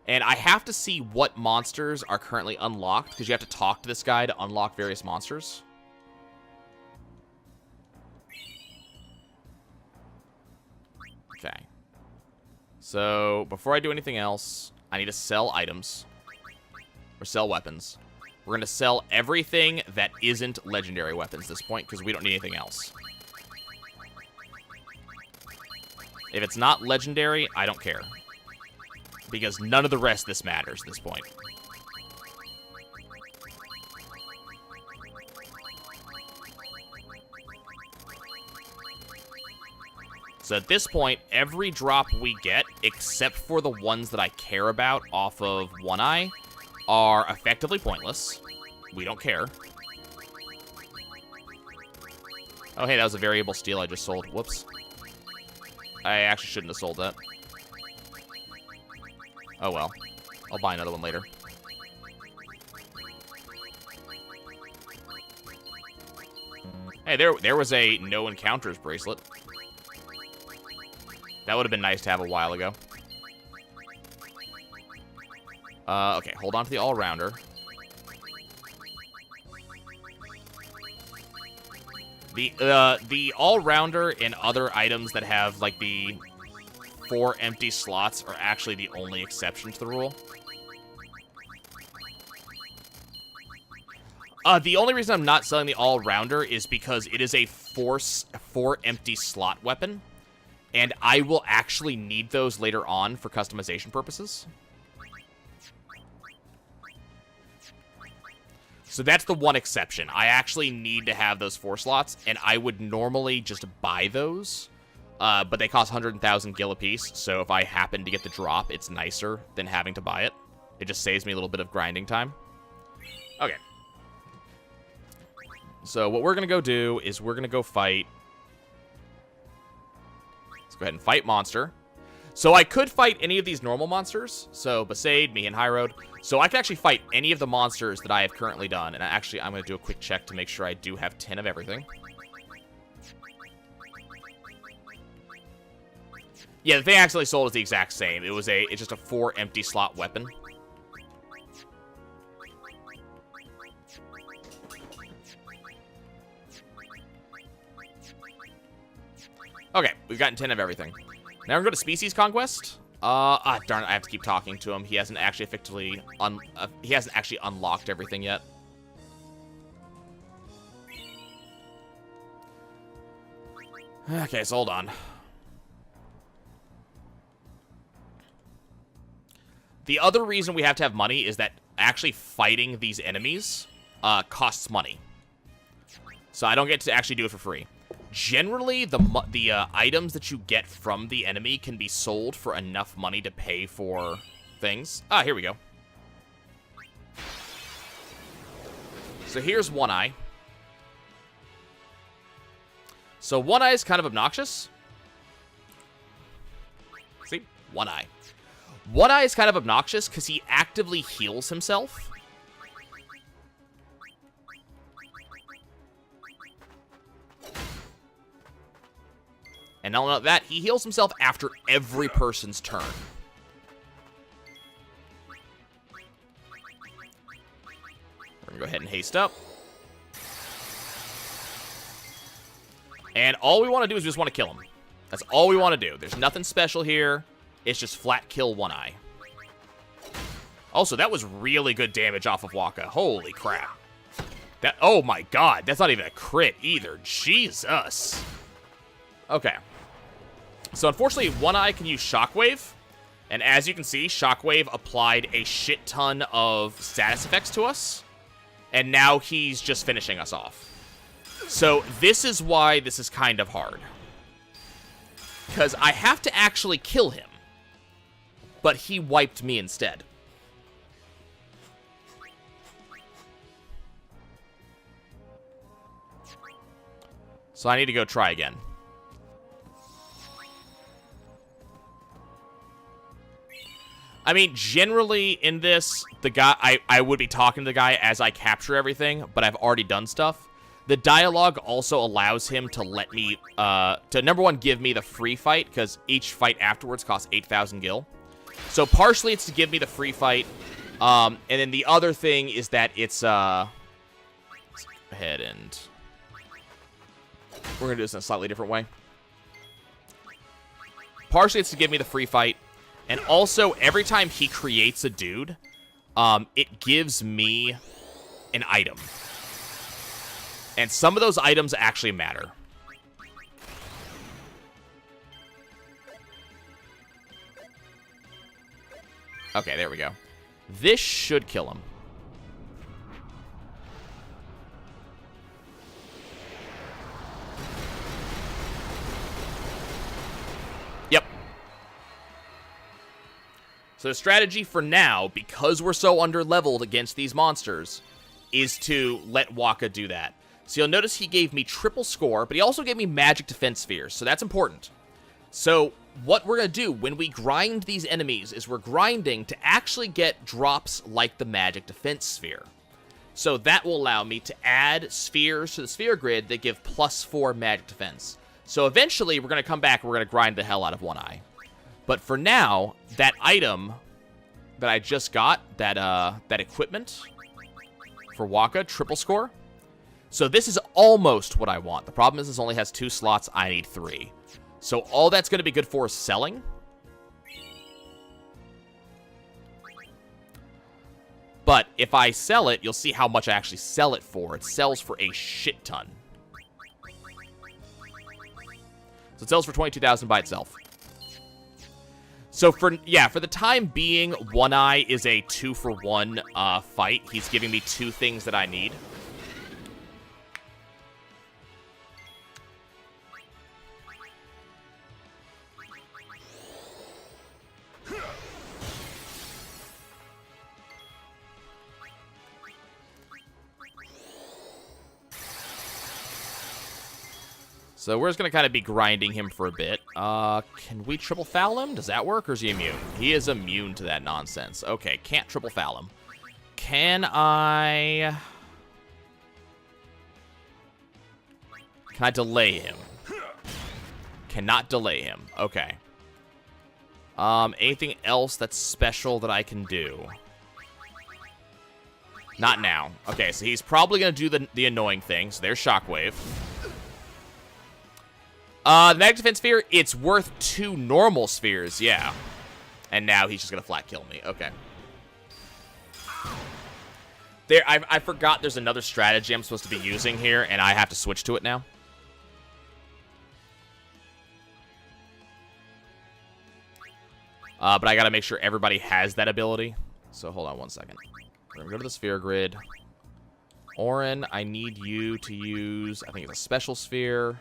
And I have to see what monsters are currently unlocked, because you have to talk to this guy to unlock various monsters. Okay. So, before I do anything else, I need to sell items. Or sell weapons. We're going to sell everything that isn't legendary weapons at this point, because we don't need anything else. If it's not legendary, I don't care. Because none of the rest of this matters at this point. So at this point, every drop we get, except for the ones that I care about off of One Eye, are effectively pointless. We don't care. Oh, hey, that was a variable steel I just sold. Whoops. I actually shouldn't have sold that. Oh, well. I'll buy another one later. Hey, there was a no encounters bracelet. That would have been nice to have a while ago. Okay, hold on to the all-rounder. The all-rounder and other items that have, like, the 4 empty slots are actually the only exception to the rule. The only reason I'm not selling the all-rounder is because it is a 4 empty slot weapon, and I will actually need those later on for customization purposes. So that's the one exception. I actually need to have those 4 slots, and I would normally just buy those, but they cost 100,000 gil apiece, so if I happen to get the drop, it's nicer than having to buy it. It just saves me a little bit of grinding time. Okay. So what we're going to go do is we're going to go fight. Let's go ahead and fight monster. So I could fight any of these normal monsters. So Besaid, me, and High Road. So I can actually fight any of the monsters that I have currently done. And I'm going to do a quick check to make sure I do have 10 of everything. Yeah, the thing I accidentally sold is the exact same. It's just a 4 empty slot weapon. Okay, we've gotten 10 of everything. Now we're going to Species Conquest. Darn it, I have to keep talking to him. He hasn't actually effectively unlocked everything yet. Okay, so hold on. The other reason we have to have money is that actually fighting these enemies costs money. So I don't get to actually do it for free. Generally, the items that you get from the enemy can be sold for enough money to pay for things. Ah, here we go. So here's One Eye. So One Eye is kind of obnoxious. See? One Eye. One Eye is kind of obnoxious because he actively heals himself. And not only that, he heals himself after every person's turn. We're going to go ahead and haste up. And all we want to do is we just want to kill him. That's all we want to do. There's nothing special here. It's just flat kill One Eye. Also, that was really good damage off of Waka. Holy crap. Oh my god, that's not even a crit either. Jesus. Okay. So unfortunately, One Eye can use Shockwave. And as you can see, Shockwave applied a shit ton of status effects to us. And now he's just finishing us off. So this is why this is kind of hard. Because I have to actually kill him. But he wiped me instead. So I need to go try again. I mean, generally in this, the guy I would be talking to the guy as I capture everything, but I've already done stuff. The dialogue also allows him to let me, to number one, give me the free fight, because each fight afterwards costs 8,000 gil. So partially it's to give me the free fight, and then the other thing is that it's, let's go ahead and, we're going to do this in a slightly different way. Partially it's to give me the free fight. And also, every time he creates a dude, it gives me an item. And some of those items actually matter. Okay, there we go. This should kill him. Yep. So the strategy for now, because we're so under-leveled against these monsters, is to let Waka do that. So you'll notice he gave me triple score, but he also gave me magic defense spheres, so that's important. So what we're going to do when we grind these enemies is we're grinding to actually get drops like the magic defense sphere. So that will allow me to add spheres to the sphere grid that give +4 magic defense. So eventually we're going to come back and we're going to grind the hell out of One Eye. But for now, that item that I just got, that equipment for Waka, triple score. So this is almost what I want. The problem is this only has 2 slots. I need 3. So all that's going to be good for is selling. But if I sell it, you'll see how much I actually sell it for. It sells for a shit ton. So it sells for 22,000 by itself. So for the time being, One Eye is a 2-for-1 fight. He's giving me 2 things that I need. So we're just going to kind of be grinding him for a bit. Can we triple foul him? Does that work, or is he immune? He is immune to that nonsense. Okay, can't triple foul him. Can I delay him? Cannot delay him. Okay. Anything else that's special that I can do? Not now. Okay, so he's probably going to do the annoying thing. So there's Shockwave. The Magic Defense Sphere, it's worth 2 normal spheres, yeah. And now he's just going to flat kill me. Okay. I forgot there's another strategy I'm supposed to be using here, and I have to switch to it now. But I got to make sure everybody has that ability. So hold on one second. We're going to go to the sphere grid. Orin, I need you to use, I think it's a special sphere.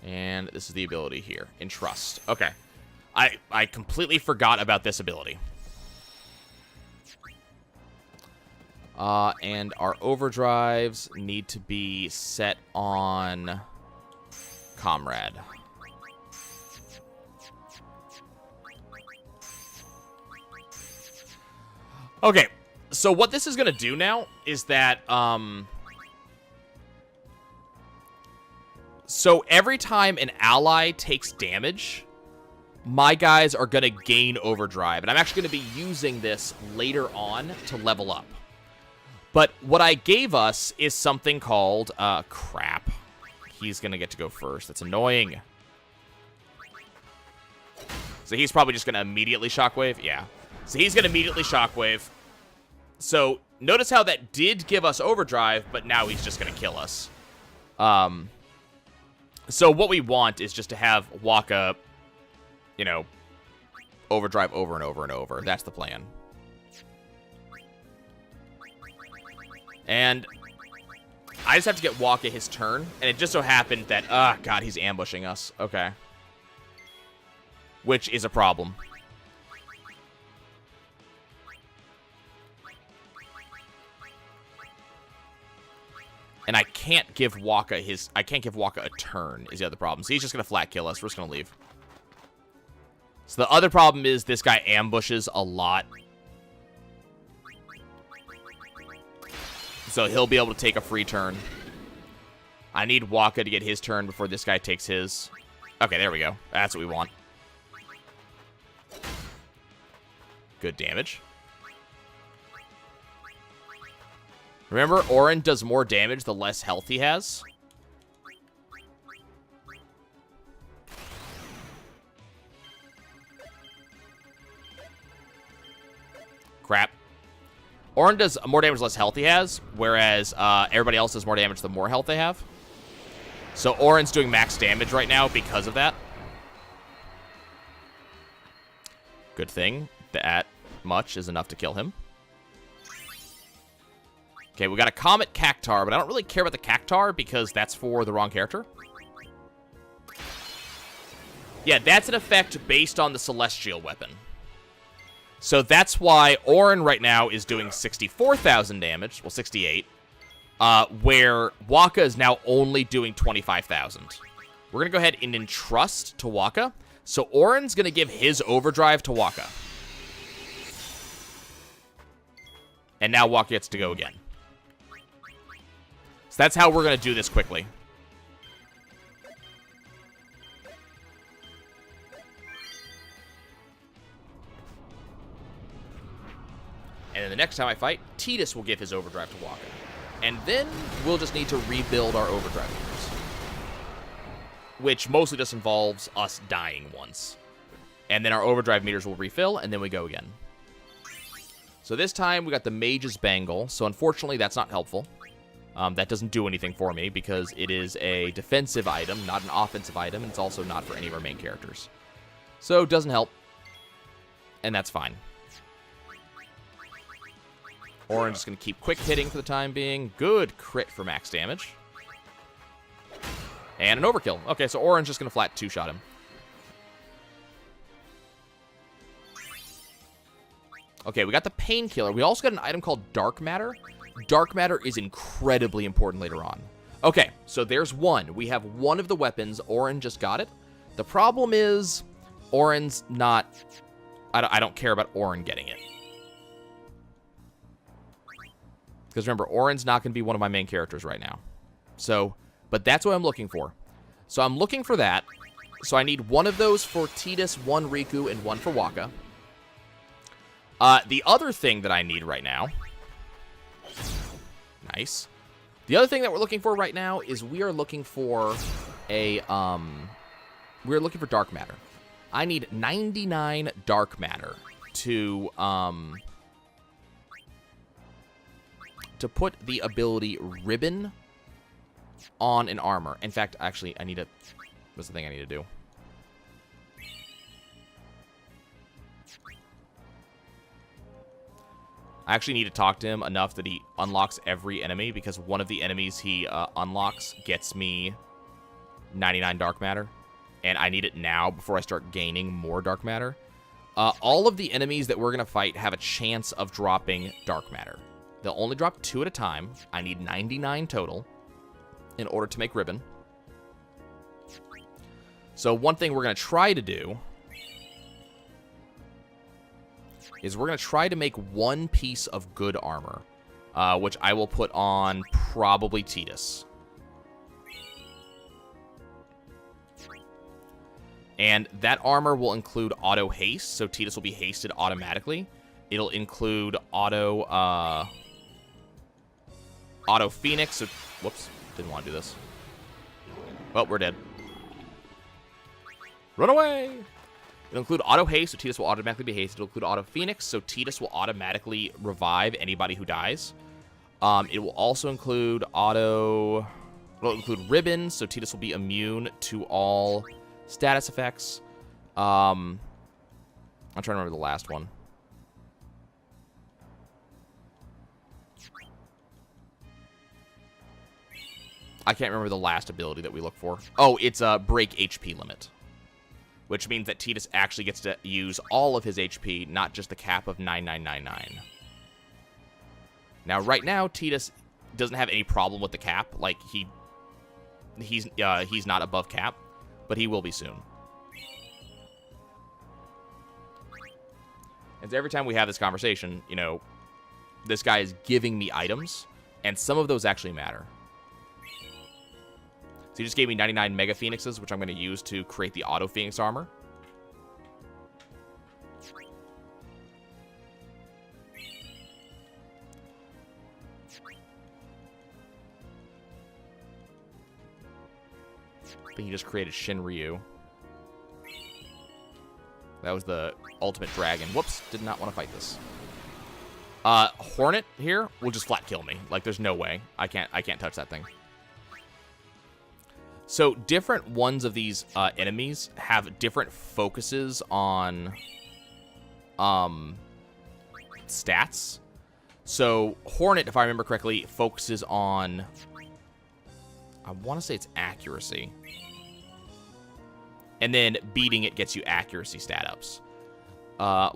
And this is the ability here. Entrust. Okay. I completely forgot about this ability. And our overdrives need to be set on Comrade. Okay. So what this is going to do now is that, so every time an ally takes damage, my guys are going to gain overdrive. And I'm actually going to be using this later on to level up. But what I gave us is something called, crap. He's going to get to go first. That's annoying. So he's probably just going to immediately Shockwave? Yeah. So he's going to immediately Shockwave. So notice how that did give us overdrive, but now he's just going to kill us. So what we want is just to have Waka, you know, overdrive over and over and over. That's the plan. And I just have to get Waka his turn. And it just so happened that, God, he's ambushing us. Okay. Which is a problem. And I can't give Waka a turn is the other problem. So he's just going to flat kill us. We're just going to leave. So the other problem is this guy ambushes a lot. So he'll be able to take a free turn. I need Waka to get his turn before this guy takes his. Okay, there we go. That's what we want. Good damage. Remember, Orin does more damage the less health he has. Crap. Orin does more damage the less health he has, whereas everybody else does more damage the more health they have. So Orin's doing max damage right now because of that. Good thing that much is enough to kill him. Okay, we got a Comet Cactar, but I don't really care about the Cactar because that's for the wrong character. Yeah, that's an effect based on the Celestial Weapon. So that's why Orin right now is doing 64,000 damage. Well, 68. where Waka is now only doing 25,000. We're going to go ahead and entrust to Waka. So Orin's going to give his overdrive to Waka. And now Waka gets to go again. So that's how we're going to do this quickly. And then the next time I fight, Tidus will give his overdrive to Waka. And then we'll just need to rebuild our overdrive meters. Which mostly just involves us dying once. And then our overdrive meters will refill, and then we go again. So this time, we got the Mage's Bangle. So unfortunately, that's not helpful. That doesn't do anything for me, because it is a defensive item, not an offensive item. And it's also not for any of our main characters. So it doesn't help. And that's fine. Orin's just going to keep quick hitting for the time being. Good crit for max damage. And an overkill. Okay, so Orin's just going to flat two-shot him. Okay, we got the Painkiller. We also got an item called Dark Matter. Dark Matter is incredibly important later on. Okay, so there's one. We have one of the weapons. Orin just got it. The problem is Orin's not... I don't care about Orin getting it. Because remember, Orin's not going to be one of my main characters right now. So, but that's what I'm looking for. So I'm looking for that. So I need one of those for Tidus, one Riku, and one for Waka. The other thing that I need right now... Nice. The other thing that we're looking for right now is we are looking for a... we're looking for Dark Matter. I need 99 Dark Matter to put the ability Ribbon on an armor. In fact, actually, I need to... What's the thing I need to do? I actually need to talk to him enough that he unlocks every enemy, because one of the enemies he unlocks gets me 99 Dark Matter. And I need it now before I start gaining more Dark Matter. All of the enemies that we're going to fight have a chance of dropping Dark Matter. They'll only drop 2 at a time. I need 99 total in order to make Ribbon. So one thing we're going to try to do is we're going to try to make one piece of good armor, which I will put on probably Tidus. And that armor will include auto haste, so Tidus will be hasted automatically. It'll include auto Phoenix. So, whoops, didn't want to do this. Well, we're dead. Run away! It'll include auto haste, so Tidus will automatically be hasted. It'll include auto Phoenix, so Tidus will automatically revive anybody who dies. It will also include auto... It'll include Ribbon, so Tidus will be immune to all status effects. I'm trying to remember the last one. I can't remember the last ability that we look for. Oh, it's a break HP limit, which means that Tidus actually gets to use all of his HP, not just the cap of 9999. Now, right now, Tidus doesn't have any problem with the cap. Like, he's not above cap, but he will be soon. And so every time we have this conversation, you know, this guy is giving me items, and some of those actually matter. So he just gave me 99 Mega Phoenixes, which I'm going to use to create the Auto Phoenix armor. I think he just created Shinryu. That was the ultimate dragon. Whoops, did not want to fight this. Hornet here will just flat kill me. Like, there's no way. I can't touch that thing. So different ones of these enemies have different focuses on stats. So Hornet, if I remember correctly, focuses on, I want to say it's accuracy. And then beating it gets you accuracy stat ups.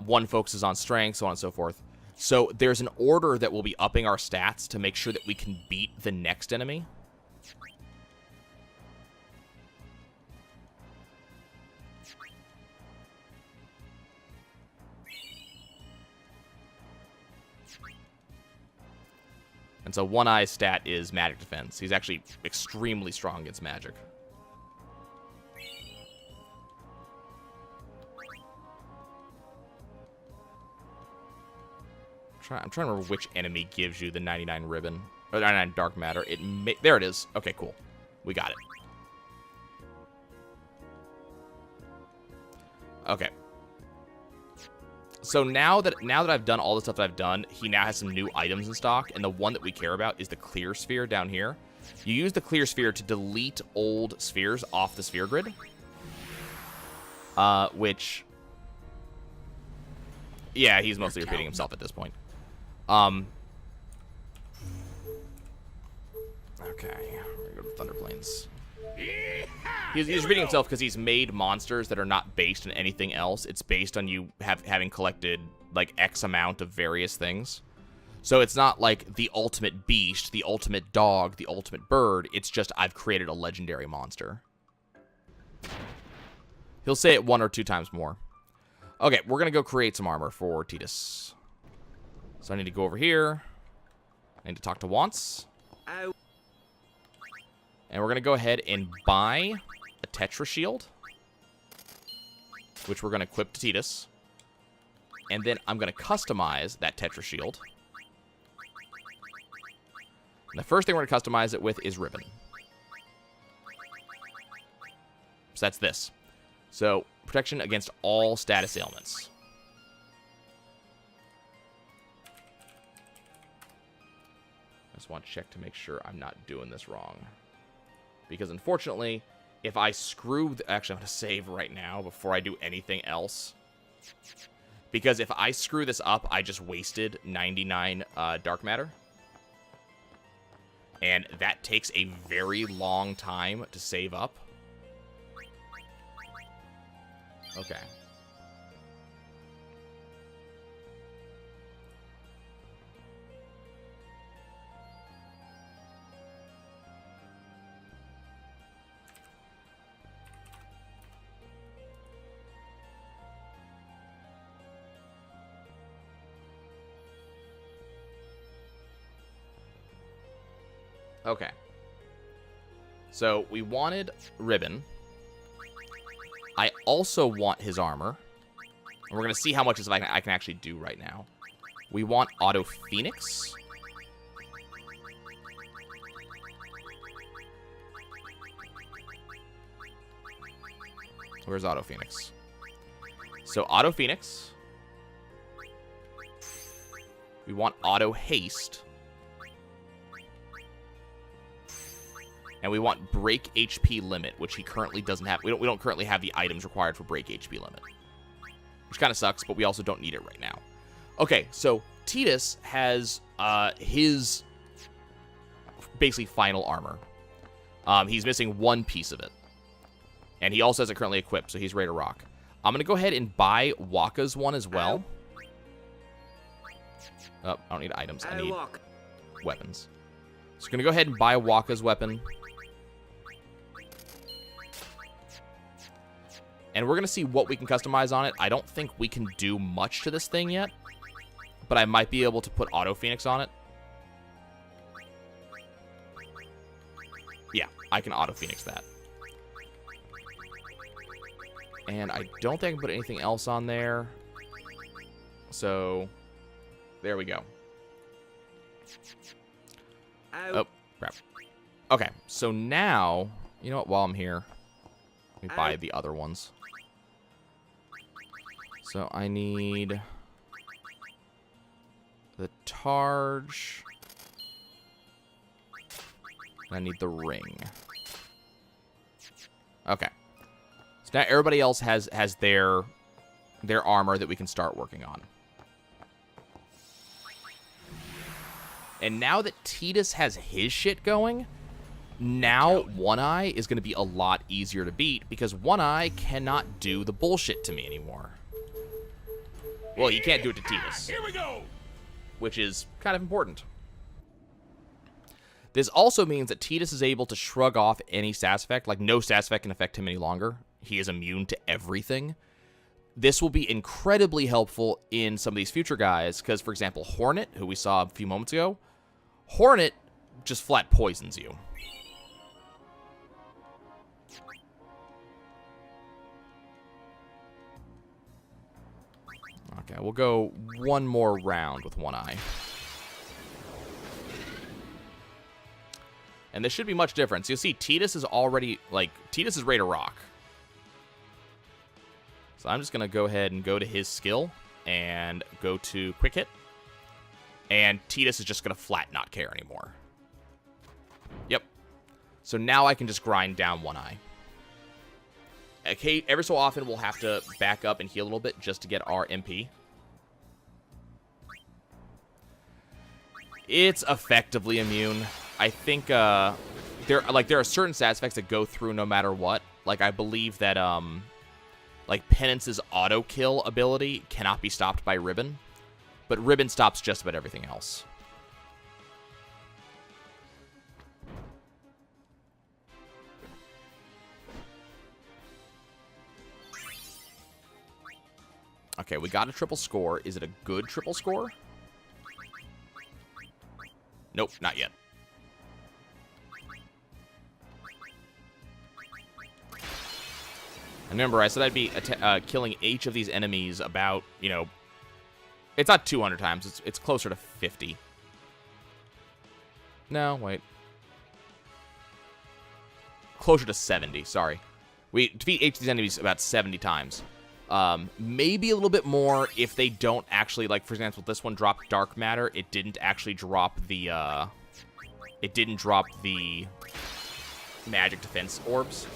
One focuses on strength, so on and so forth. So there's an order that will be upping our stats to make sure that we can beat the next enemy. And so One Eye's stat is magic defense. He's actually extremely strong against magic. I'm trying to remember which enemy gives you the 99 ribbon. Or 99 dark matter. There it is. Okay, cool. We got it. Okay. So now that I've done all the stuff that I've done, he now has some new items in stock, and the one that we care about is the clear sphere down here. You use the clear sphere to delete old spheres off the sphere grid. Which... Yeah, he's mostly repeating himself at this point. Okay, we're gonna go to Thunder Plains. He's repeating himself because he's made monsters that are not based on anything else. It's based on you having collected, like, X amount of various things. So it's not like the ultimate beast, the ultimate dog, the ultimate bird. It's just I've created a legendary monster. He'll say it 1 or 2 times more. Okay, we're going to go create some armor for Titus. So I need to go over here. I need to talk to Wants. And we're going to go ahead and buy a Tetra Shield, which we're going to equip to Titus. And then I'm going to customize that Tetra Shield. And the first thing we're going to customize it with is Ribbon. So that's this. So, protection against all status ailments. I just want to check to make sure I'm not doing this wrong. Because unfortunately, if I screw... Actually, I'm going to save right now before I do anything else. Because if I screw this up, I just wasted 99 dark matter. And that takes a very long time to save up. Okay. Okay. So, we wanted Ribbon. I also want his armor. And we're going to see how much I can actually do right now. We want Auto Phoenix. Where's Auto Phoenix? So, Auto Phoenix. We want Auto Haste. And we want Break HP Limit, which he currently doesn't have. We don't currently have the items required for Break HP Limit. Which kind of sucks, but we also don't need it right now. Okay, so Titus has his basically final armor. He's missing one piece of it. And he also has it currently equipped, so he's ready to rock. I'm going to go ahead and buy Waka's one as well. Oh, I don't need items. I need weapons. So I'm going to go ahead and buy Waka's weapon. And we're going to see what we can customize on it. I don't think we can do much to this thing yet. But I might be able to put Auto Phoenix on it. Yeah, I can Auto Phoenix that. And I don't think I can put anything else on there. So, there we go. Oh, crap. Okay, so now, you know what, while I'm here, let me buy the other ones. So I need the Targe. And I need the ring. Okay. So now everybody else has their armor that we can start working on. And now that Titus has his shit going, now One Eye is going to be a lot easier to beat because One Eye cannot do the bullshit to me anymore. Well, he can't do it to Titus. Here we go. which is kind of important. This also means that Tidus is able to shrug off any status effect. Like, no status effect can affect him any longer. He is immune to everything. This will be incredibly helpful in some of these future guys, because, for example, Hornet, who we saw a few moments ago, Hornet just flat poisons you. Okay, we'll go one more round with One Eye. And this should be much different. So you'll see Tidus is already, like, Tidus is ready to rock. So I'm just going to go ahead and go to his skill and go to Quick Hit. And Tidus is just going to flat not care anymore. Yep. So now I can just grind down One Eye. Okay, every so often we'll have to back up and heal a little bit just to get our MP. It's effectively immune. I think there are certain stat effects that go through no matter what. Like, I believe that like Penance's auto kill ability cannot be stopped by Ribbon, but Ribbon stops just about everything else. Okay, we got a triple score. Is it a good triple score? Nope, not yet. And remember, I said I'd be killing each of these enemies about, you know, it's not 200 times. It's closer to 50. No, wait. Closer to 70, sorry. We defeat each of these enemies about 70 times. Maybe a little bit more if they don't actually, like, for example, this one dropped Dark Matter. It didn't actually drop the, it didn't drop the magic defense orbs.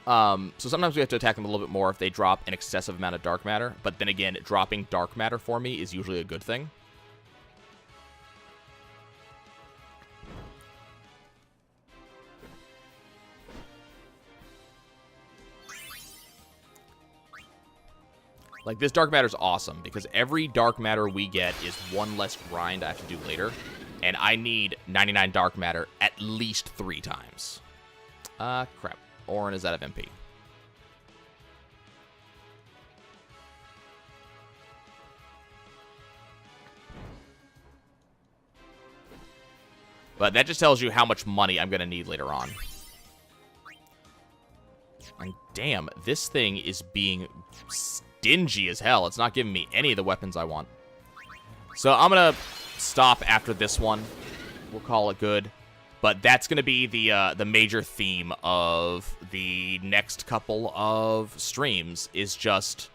So sometimes we have to attack them a little bit more if they drop an excessive amount of Dark Matter. But then again, dropping Dark Matter for me is usually a good thing. Like, this Dark Matter is awesome, because every Dark Matter we get is one less grind I have to do later. And I need 99 Dark Matter at least 3 times. Crap. Orin is out of MP. But that just tells you how much money I'm going to need later on. And damn, this thing is being stingy as hell. It's not giving me any of the weapons I want. So I'm going to stop after this one. We'll call it good. But that's going to be the major theme of the next couple of streams, is just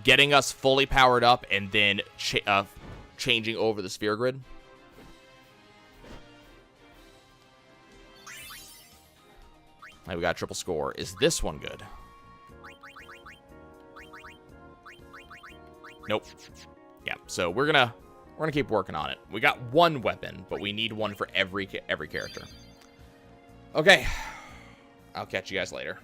getting us fully powered up and then changing over the sphere grid. Right, we got a triple score. Is this one good? Nope. Yeah, so we're gonna keep working on it. We got one weapon, but we need one for every character. Okay. I'll catch you guys later.